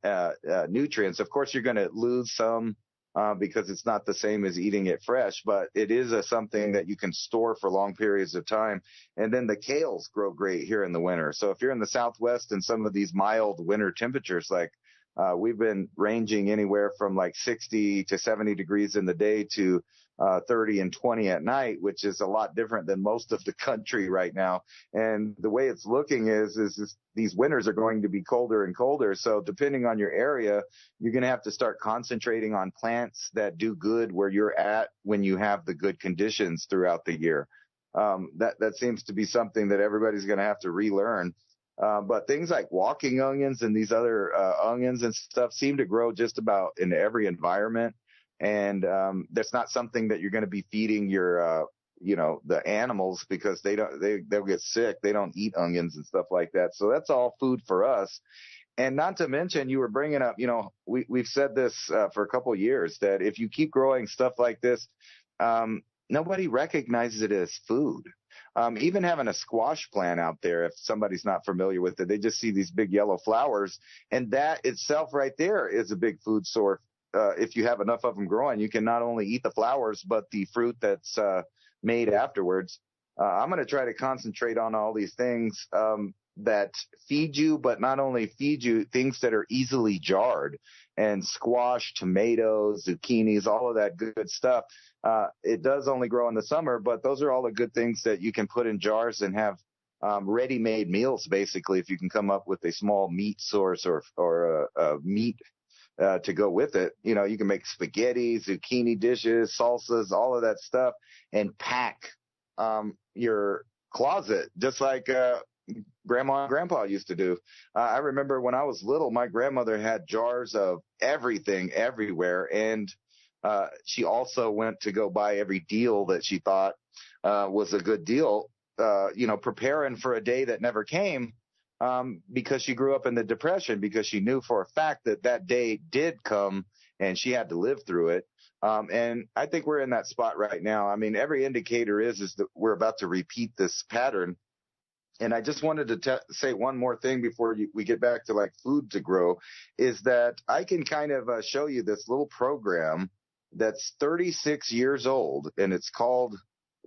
nutrients. Of course, you're going to lose some because it's not the same as eating it fresh, but it is something that you can store for long periods of time. And then the kales grow great here in the winter. So if you're in the Southwest and some of these mild winter temperatures, like we've been ranging anywhere from like 60 to 70 degrees in the day to 30 and 20 at night, which is a lot different than most of the country right now. And the way it's looking is these winters are going to be colder and colder. So depending on your area, you're going to have to start concentrating on plants that do good where you're at when you have the good conditions throughout the year. That seems to be something that everybody's going to have to relearn. But things like walking onions and these other onions and stuff seem to grow just about in every environment. And that's not something that you're going to be feeding your, the animals, because they'll get sick. They don't eat onions and stuff like that. So that's all food for us. And not to mention, you were bringing up, we've said this for a couple of years, that if you keep growing stuff like this, nobody recognizes it as food. Even having a squash plant out there, if somebody's not familiar with it, they just see these big yellow flowers, and that itself right there is a big food source. If you have enough of them growing, you can not only eat the flowers, but the fruit that's made afterwards. I'm going to try to concentrate on all these things that feed you, but not only feed you, things that are easily jarred, and squash, tomatoes, zucchinis, all of that good stuff. It does only grow in the summer, but those are all the good things that you can put in jars and have ready-made meals, basically, if you can come up with a small meat source or meat to go with it. You can make spaghetti, zucchini dishes, salsas, all of that stuff, and pack your closet, just like Grandma and Grandpa used to do. I remember when I was little, my grandmother had jars of everything everywhere, and she also went to go buy every deal that she thought was a good deal, preparing for a day that never came. Because she grew up in the Depression, because she knew for a fact that day did come and she had to live through it. And I think we're in that spot right now. I mean, every indicator is that we're about to repeat this pattern. And I just wanted to say one more thing before we get back to like food to grow, is that I can kind of show you this little program that's 36 years old, and it's called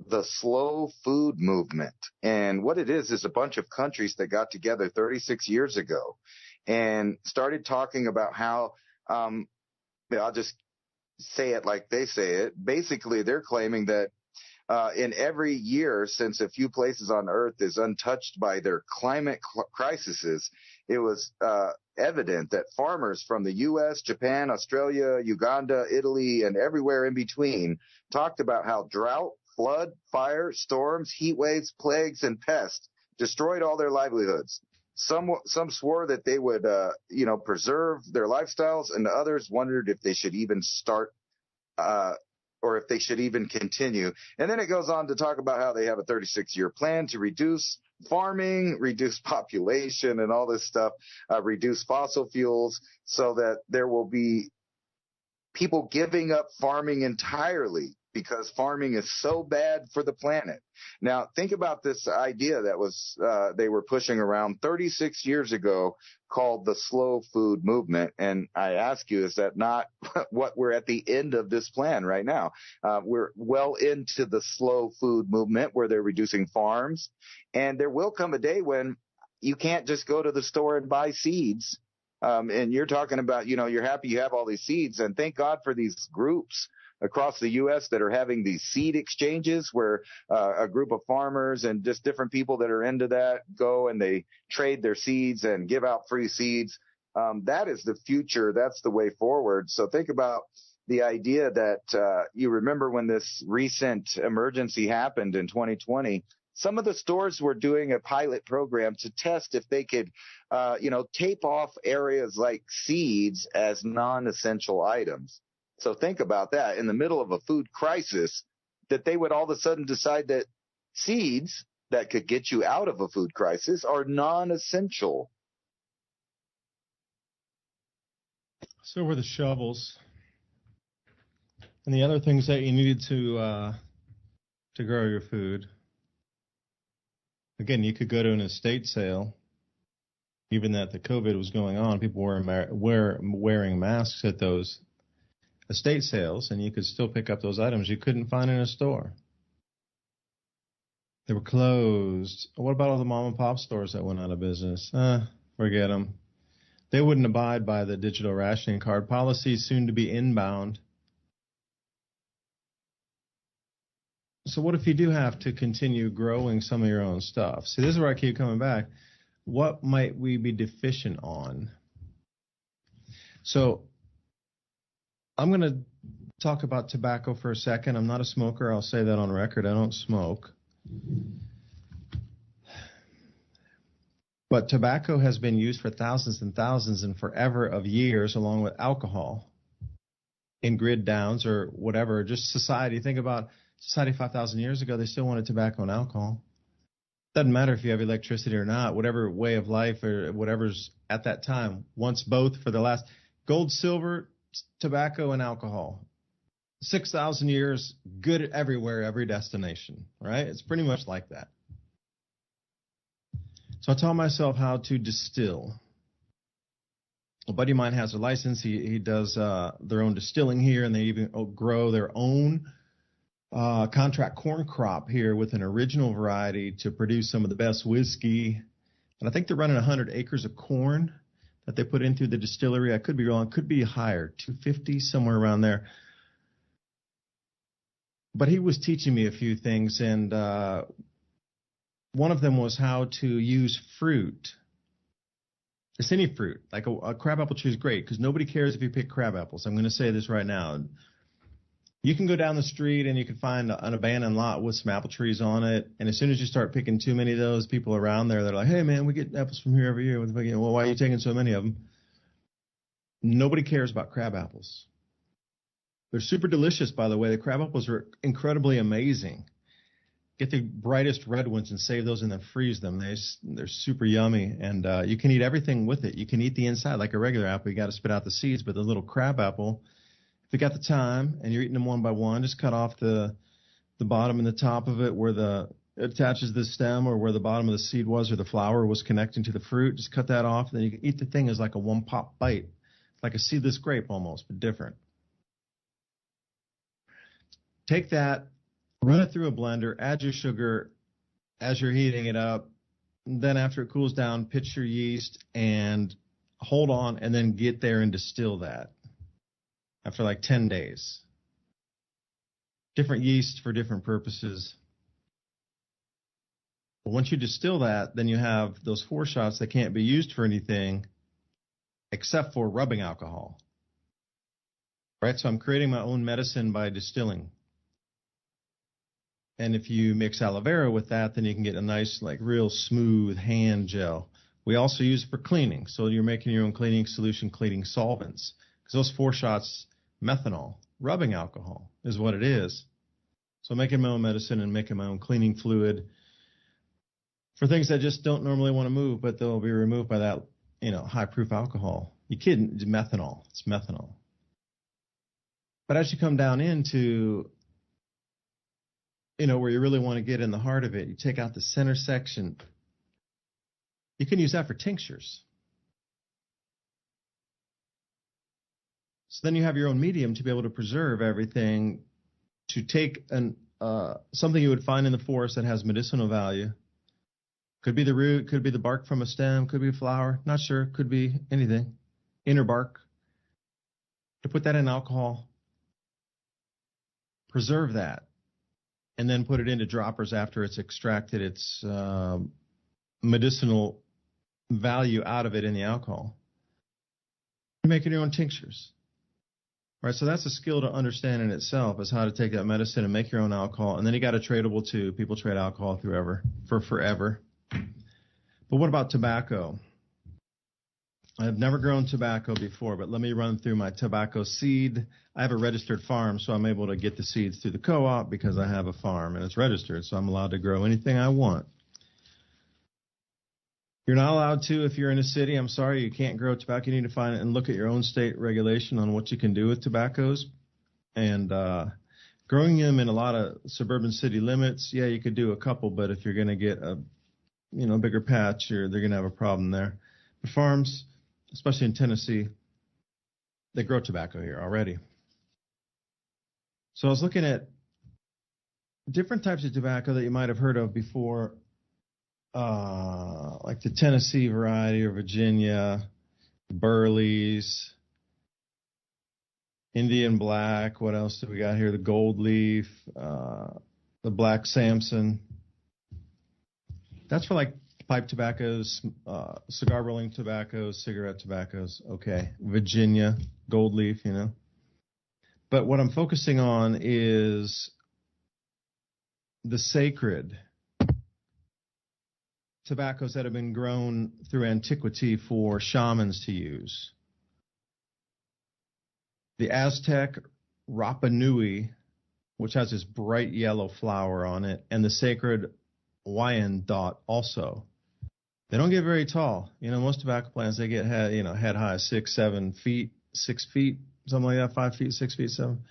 the Slow Food Movement. And what it is a bunch of countries that got together 36 years ago and started talking about how, I'll just say it like they say it. Basically, they're claiming that in every year since a few places on Earth is untouched by their climate crises, it was evident that farmers from the U.S., Japan, Australia, Uganda, Italy, and everywhere in between talked about how drought, flood, fire, storms, heat waves, plagues, and pests destroyed all their livelihoods. Some swore that they would, preserve their lifestyles, and others wondered if they should even start, or if they should even continue. And then it goes on to talk about how they have a 36-year plan to reduce farming, reduce population, and all this stuff, reduce fossil fuels, so that there will be people giving up farming entirely, because farming is so bad for the planet. Now, think about this idea that was they were pushing around 36 years ago, called the Slow Food Movement. And I ask you, is that not what we're at the end of this plan right now? We're well into the Slow Food Movement, where they're reducing farms. And there will come a day when you can't just go to the store and buy seeds. And you're talking about, you're happy you have all these seeds. And thank God for these groups across the U.S. that are having these seed exchanges where a group of farmers and just different people that are into that go and they trade their seeds and give out free seeds. That is the future. That's the way forward. So think about the idea that you remember when this recent emergency happened in 2020, some of the stores were doing a pilot program to test if they could, tape off areas like seeds as non-essential items. So think about that in the middle of a food crisis, that they would all of a sudden decide that seeds that could get you out of a food crisis are non-essential. So were the shovels and the other things that you needed to grow your food. Again, you could go to an estate sale, even that the COVID was going on. People were wearing masks at those estate sales, and you could still pick up those items you couldn't find in a store. They were closed. What about all the mom and pop stores that went out of business? Forget them. They wouldn't abide by the digital rationing card policy, soon to be inbound. So what if you do have to continue growing some of your own stuff? See, this is where I keep coming back. What might we be deficient on? So I'm going to talk about tobacco for a second. I'm not a smoker. I'll say that on record. I don't smoke. But tobacco has been used for thousands and thousands and forever of years, along with alcohol in grid downs or whatever. Just society. Think about society 5,000 years ago. They still wanted tobacco and alcohol. Doesn't matter if you have electricity or not. Whatever way of life or whatever's at that time wants both for the last gold, silver, tobacco, and alcohol. 6,000 years, good everywhere, every destination, right? It's pretty much like that. So I taught myself how to distill. A buddy of mine has a license. He does their own distilling here, and they even grow their own contract corn crop here with an original variety to produce some of the best whiskey. And I think they're running 100 acres of corn that they put in through the distillery. I could be wrong. Could be higher, 250, somewhere around there. But he was teaching me a few things, and one of them was how to use fruit. It's any fruit. Like a crabapple tree is great because nobody cares if you pick crab apples. I'm going to say this right now. You can go down the street and you can find an abandoned lot with some apple trees on it. And as soon as you start picking too many of those, people around there, they're like, hey, man, we get apples from here every year. Well, why are you taking so many of them? Nobody cares about crab apples. They're super delicious, by the way. The crab apples are incredibly amazing. Get the brightest red ones and save those and then freeze them. They're super yummy. And you can eat everything with it. You can eat the inside like a regular apple. You got to spit out the seeds. But the little crab apple, if you got the time and you're eating them one by one, just cut off the bottom and the top of it where it attaches the stem or where the bottom of the seed was or the flower was connecting to the fruit. Just cut that off. And then you can eat the thing as like a one pop bite. It's like a seedless grape almost, but different. Take that, run it through a blender, add your sugar as you're heating it up. Then after it cools down, pitch your yeast and hold on and then get there and distill that after like 10 days. Different yeast for different purposes. But once you distill that, then you have those 4 shots that can't be used for anything except for rubbing alcohol. Right? So I'm creating my own medicine by distilling. And if you mix aloe vera with that, then you can get a nice, like real smooth hand gel. We also use it for cleaning. So you're making your own cleaning solution, cleaning solvents. Because those 4 shots, methanol, rubbing alcohol is what it is. So making my own medicine and making my own cleaning fluid for things that just don't normally want to move, but they'll be removed by that, high proof alcohol. You kidding? It's methanol. It's methanol. But as you come down into where you really want to get in the heart of it, you take out the center section. You can use that for tinctures. So then you have your own medium to be able to preserve everything, to take something you would find in the forest that has medicinal value. Could be the root, could be the bark from a stem, could be a flower, not sure, could be anything, inner bark. To put that in alcohol, preserve that, and then put it into droppers after it's extracted its medicinal value out of it in the alcohol. You're making your own tinctures. Right, so that's a skill to understand in itself, is how to take that medicine and make your own alcohol. And then you got a tradable too. People trade alcohol for forever. But what about tobacco? I've never grown tobacco before, but let me run through my tobacco seed. I have a registered farm, so I'm able to get the seeds through the co-op because I have a farm and it's registered, so I'm allowed to grow anything I want. You're not allowed to if you're in a city. I'm sorry, you can't grow tobacco. You need to find it and look at your own state regulation on what you can do with tobaccos. And growing them in a lot of suburban city limits, yeah, you could do a couple, but if you're going to get a bigger patch, they're going to have a problem there. But farms, especially in Tennessee, they grow tobacco here already. So I was looking at different types of tobacco that you might have heard of before. Like the Tennessee variety or Virginia, Burleys, Indian black. What else do we got here? The gold leaf, the black Samson. That's for like pipe tobaccos, cigar rolling tobaccos, cigarette tobaccos. Okay, Virginia, gold leaf, But what I'm focusing on is the sacred tobaccos that have been grown through antiquity for shamans to use. The Aztec Rapa Nui, which has this bright yellow flower on it, and the sacred Wyandotte also. They don't get very tall. Most tobacco plants, they get head high, 6, 7 feet, 6 feet, something like that, 5 feet, 6 feet, 7.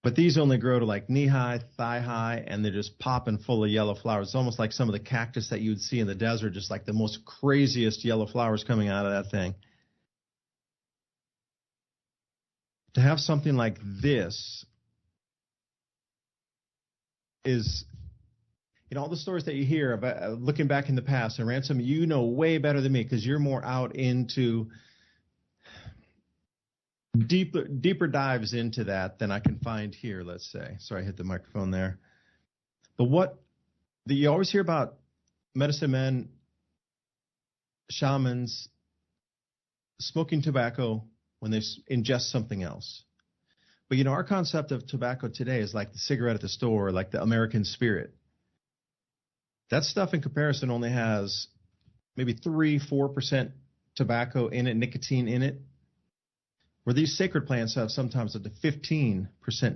But these only grow to like knee high, thigh high, and they're just popping full of yellow flowers. It's almost like some of the cactus that you would see in the desert, just like the most craziest yellow flowers coming out of that thing. To have something like this is, all the stories that you hear about looking back in the past, and Ransom, you know way better than me because you're more out into deeper dives into that than I can find here, let's say. Sorry, I hit the microphone there. But you always hear about medicine men, shamans smoking tobacco when they ingest something else. But our concept of tobacco today is like the cigarette at the store, like the American Spirit. That stuff in comparison only has maybe 3-4% tobacco in it, nicotine in it. Where these sacred plants have sometimes up to 15%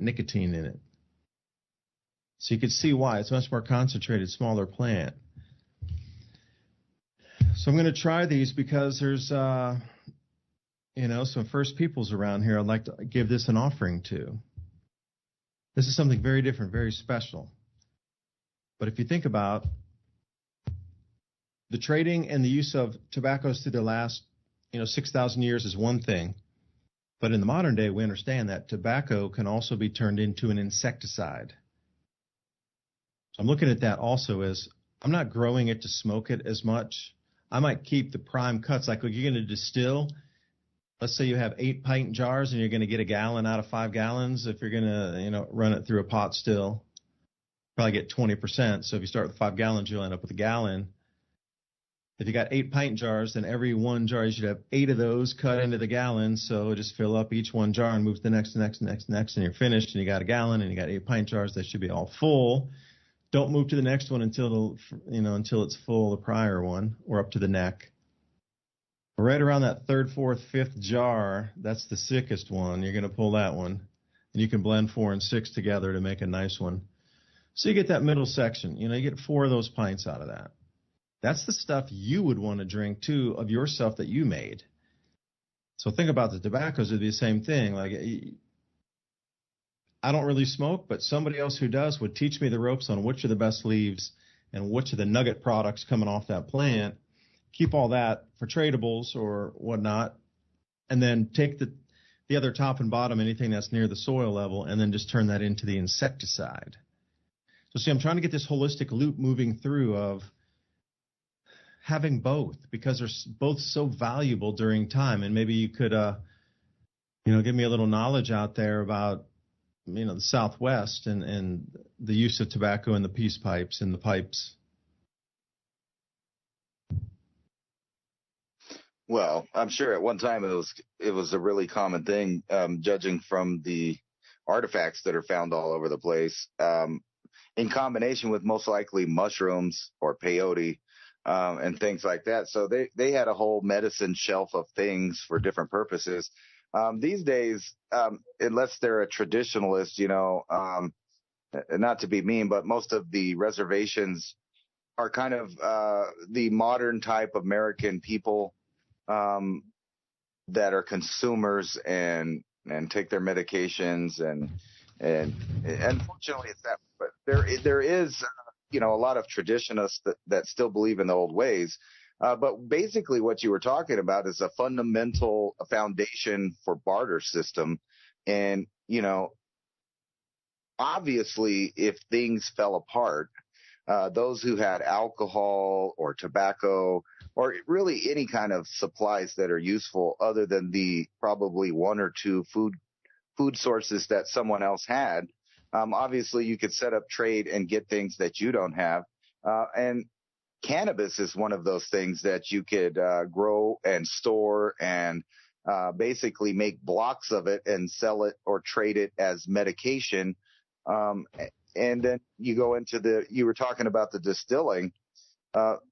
nicotine in it. So you can see why. It's a much more concentrated, smaller plant. So I'm going to try these because there's, some First Peoples around here I'd like to give this an offering to. This is something very different, very special. But if you think about the trading and the use of tobaccos through the last, 6,000 years is one thing. But in the modern day, we understand that tobacco can also be turned into an insecticide. So I'm looking at that also as I'm not growing it to smoke it as much. I might keep the prime cuts. Like you're going to distill, let's say you have 8 pint jars and you're going to get a gallon out of 5 gallons. If you're going to, run it through a pot still, probably get 20%. So if you start with 5 gallons, you'll end up with a gallon. If you got 8 pint jars, then every one jar, you should have 8 of those cut into the gallon. So just fill up each one jar and move to the next, and you're finished. And you got a gallon, and you got 8 pint jars. They should be all full. Don't move to the next one until it's full, the prior one, or up to the neck. Right around that 3rd, 4th, 5th jar, that's the sickest one. You're going to pull that one, and you can blend 4 and 6 together to make a nice one. So you get that middle section. You get 4 of those pints out of that. That's the stuff you would want to drink, too, of yourself that you made. So think about the tobaccos. It'd be the same thing. Like, I don't really smoke, but somebody else who does would teach me the ropes on which are the best leaves and which are the nugget products coming off that plant. Keep all that for tradables or whatnot, and then take the other top and bottom, anything that's near the soil level, and then just turn that into the insecticide. So see, I'm trying to get this holistic loop moving through of having both, because they're both so valuable during time. And maybe you could, give me a little knowledge out there about, the Southwest and the use of tobacco in the peace pipes and the pipes. Well, I'm sure at one time it was a really common thing, judging from the artifacts that are found all over the place, in combination with most likely mushrooms or peyote, and things like that. So they had a whole medicine shelf of things for different purposes. These days, unless they're a traditionalist, not to be mean, but most of the reservations are kind of the modern type American people that are consumers and take their medications and unfortunately it's that. But there is a lot of traditionalists that still believe in the old ways. But basically what you were talking about is a fundamental foundation for barter system. And, obviously if things fell apart, those who had alcohol or tobacco or really any kind of supplies that are useful other than the probably one or two food sources that someone else had, obviously you could set up trade and get things that you don't have. And cannabis is one of those things that you could grow and store and basically make blocks of it and sell it or trade it as medication. And then you go into you were talking about the distilling,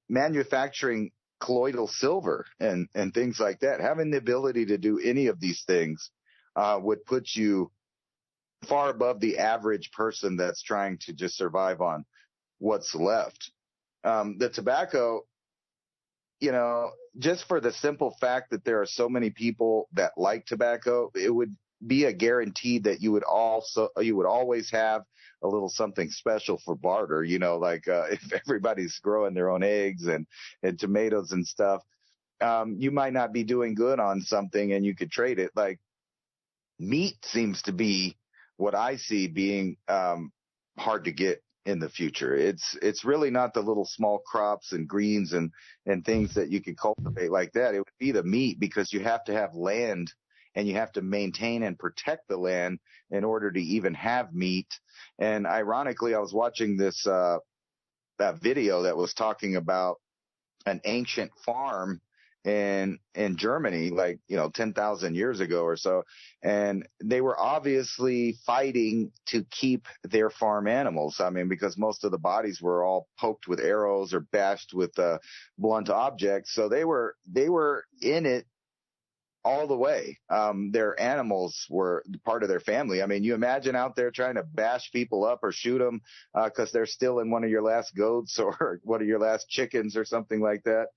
manufacturing colloidal silver and things like that. Having the ability to do any of these things would put you far above the average person that's trying to just survive on what's left. The tobacco, just for the simple fact that there are so many people that like tobacco, it would be a guarantee that you would always have a little something special for barter, if everybody's growing their own eggs and tomatoes and stuff, you might not be doing good on something and you could trade it. Like meat seems to be what I see being hard to get in the future. It's really not the little small crops and greens and things that you could cultivate like that. It would be the meat, because you have to have land and you have to maintain and protect the land in order to even have meat. And ironically, I was watching this that video that was talking about an ancient farm in Germany, 10,000 years ago or so. And they were obviously fighting to keep their farm animals. I mean, because most of the bodies were all poked with arrows or bashed with blunt objects. So they were in it all the way. Their animals were part of their family. I mean, you imagine out there trying to bash people up or shoot them because they're still in one of your last goats or one of your last chickens or something like that.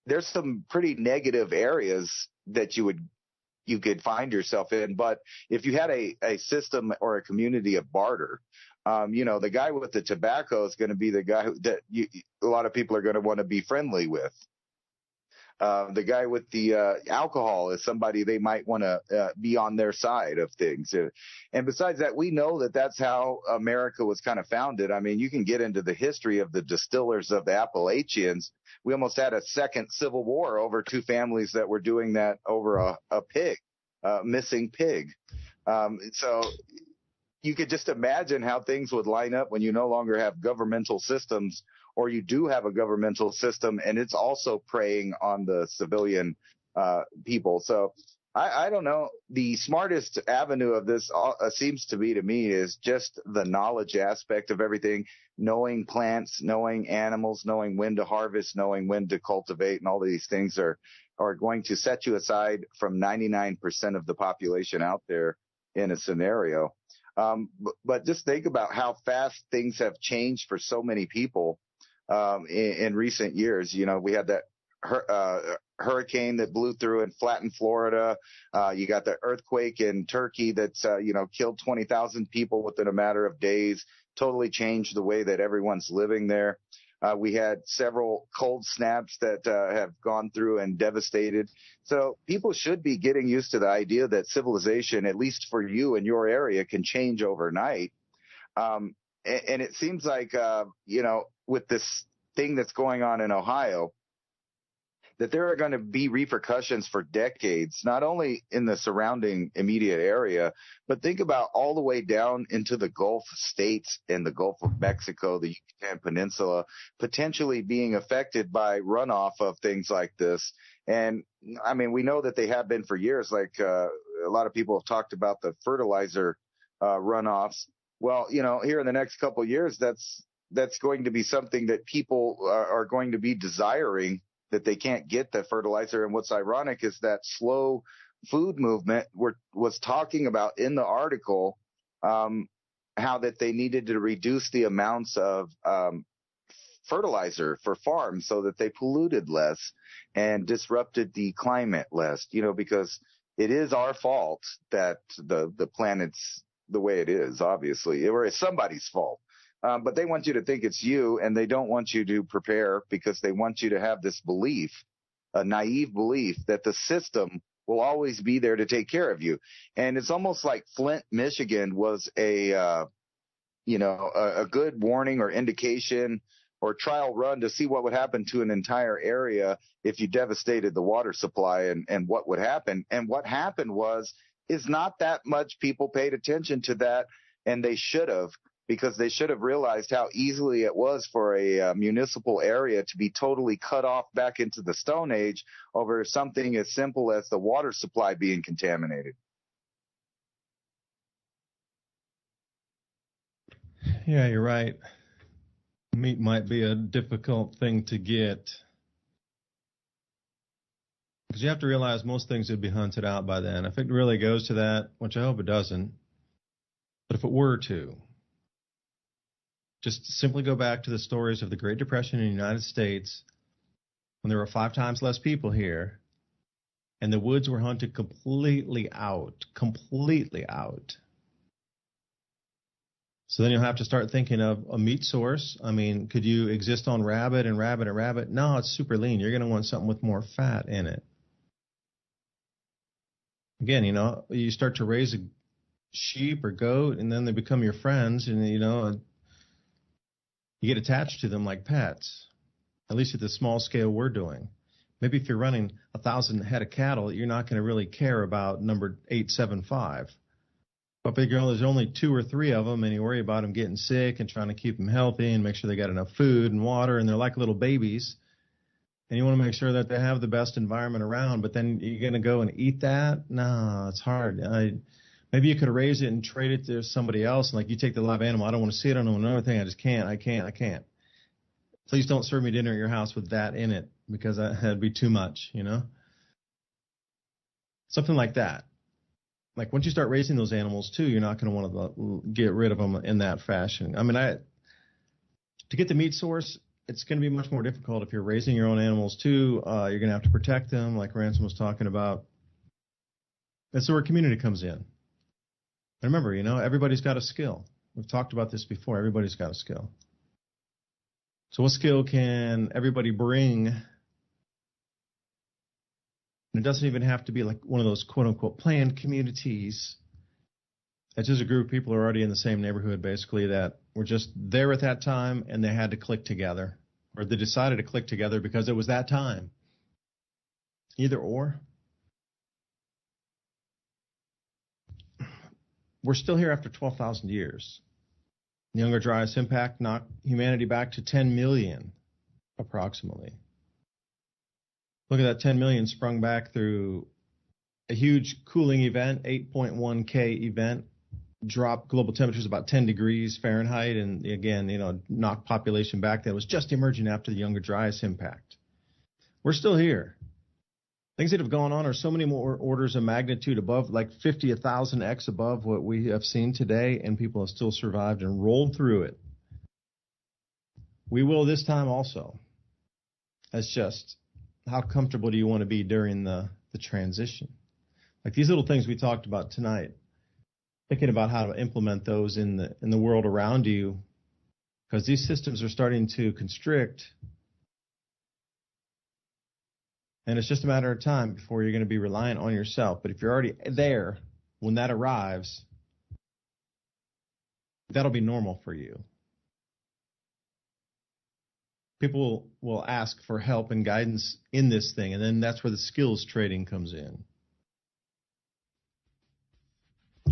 There's some pretty negative areas that you could find yourself in. But if you had a system or a community of barter, the guy with the tobacco is going to be the guy that a lot of people are going to want to be friendly with. The guy with the alcohol is somebody they might want to be on their side of things. And besides that, we know that that's how America was kind of founded. I mean, you can get into the history of the distillers of the Appalachians. We almost had a second civil war over two families that were doing that over a pig, missing pig. So you could just imagine how things would line up when you no longer have governmental systems, or you do have a governmental system and it's also preying on the civilian people. So I don't know. The smartest avenue of this seems to be, to me, is just the knowledge aspect of everything, knowing plants, knowing animals, knowing when to harvest, knowing when to cultivate, and all of these things are going to set you aside from 99% of the population out there in a scenario. But just think about how fast things have changed for so many people in recent years. We had that hurricane that blew through and flattened Florida. You got the earthquake in Turkey that's, killed 20,000 people within a matter of days, totally changed the way that everyone's living there. We had several cold snaps that have gone through and devastated. So people should be getting used to the idea that civilization, at least for you and your area, can change overnight. And it seems like, with this thing that's going on in Ohio, that there are going to be repercussions for decades, not only in the surrounding immediate area, but think about all the way down into the Gulf states and the Gulf of Mexico, the Yucatan Peninsula, potentially being affected by runoff of things like this. And I mean, we know that they have been for years. Like a lot of people have talked about the fertilizer runoffs. Well, here in the next couple of years, that's going to be something that people are going to be desiring, that they can't get the fertilizer. And what's ironic is that slow food movement was talking about in the article how that they needed to reduce the amounts of fertilizer for farms so that they polluted less and disrupted the climate less, because it is our fault that the planet's the way it is, obviously, or it's somebody's fault. But they want you to think it's you, and they don't want you to prepare because they want you to have this belief, a naive belief, that the system will always be there to take care of you. And it's almost like Flint, Michigan was a good warning or indication or trial run to see what would happen to an entire area if you devastated the water supply and what would happen. And what happened is not that much people paid attention to that, and they should have, because they should have realized how easily it was for a municipal area to be totally cut off back into the Stone Age over something as simple as the water supply being contaminated. Yeah, you're right. Meat might be a difficult thing to get, because you have to realize most things would be hunted out by then. If it really goes to that, which I hope it doesn't, but if it were to, just simply go back to the stories of the Great Depression in the United States, when there were 5 times less people here, and the woods were hunted completely out. So then you'll have to start thinking of a meat source. I mean, could you exist on rabbit? No, it's super lean. You're going to want something with more fat in it. Again, you start to raise a sheep or goat, and then they become your friends, and, you get attached to them like pets, at least at the small scale we're doing. Maybe if you're running 1,000 head of cattle, you're not going to really care about number 875. But there's only 2 or 3 of them, and you worry about them getting sick and trying to keep them healthy and make sure they got enough food and water, and they're like little babies. And you want to make sure that they have the best environment around, but then you're going to go and eat that? No, it's hard. Maybe you could raise it and trade it to somebody else. And like, you take the live animal, I don't want to see it, I don't know another thing, I just can't. I can't. Please don't serve me dinner at your house with that in it, because that'd be too much, Something like that. Like, once you start raising those animals too, you're not going to want to get rid of them in that fashion. I mean, to get the meat source, it's going to be much more difficult if you're raising your own animals too. You're going to have to protect them, like Ransom was talking about. That's where community comes in. And remember, everybody's got a skill. We've talked about this before. Everybody's got a skill. So what skill can everybody bring? And it doesn't even have to be like one of those quote-unquote planned communities. It's just a group of people who are already in the same neighborhood, basically, that were just there at that time, and they had to click together. Or they decided to click together because it was that time. Either or. We're still here after 12,000 years. The Younger Dryas impact knocked humanity back to 10 million, approximately. Look at that, 10 million sprung back through a huge cooling event, 8.1 K event, dropped global temperatures about 10 degrees Fahrenheit, and again, knocked population back that was just emerging after the Younger Dryas impact. We're still here. Things that have gone on are so many more orders of magnitude above, like 50, 1,000x above what we have seen today, and people have still survived and rolled through it. We will this time also. That's just, how comfortable do you want to be during the transition? Like these little things we talked about tonight, thinking about how to implement those in the world around you, because these systems are starting to constrict. And it's just a matter of time before you're going to be reliant on yourself. But if you're already there, when that arrives, that'll be normal for you. people will ask for help and guidance in this thing, and then that's where the skills trading comes in.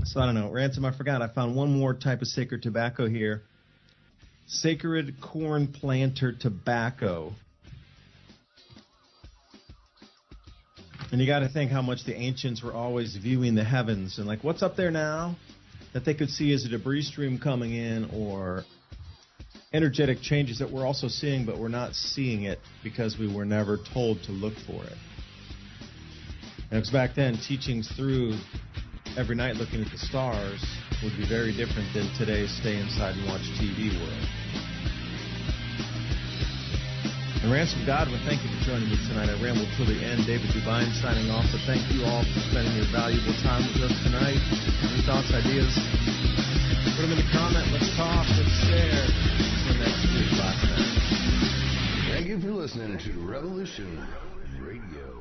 So I don't know. Ransom, I forgot. I found one more type of sacred tobacco here. Sacred corn planter tobacco. And you got to think how much the ancients were always viewing the heavens and like, what's up there now? That they could see as a debris stream coming in or energetic changes that we're also seeing, but we're not seeing it because we were never told to look for it. And because back then, teachings through every night looking at the stars would be very different than today's stay inside and watch TV world. And Ransom Godwin, thank you for joining me tonight. I rambled till the end. David DuByne signing off, but thank you all for spending your valuable time with us tonight. Any thoughts, ideas? Put them in the comment. Let's talk. Let's share. Until next week. Bye. Thank you for listening to Revolution Radio.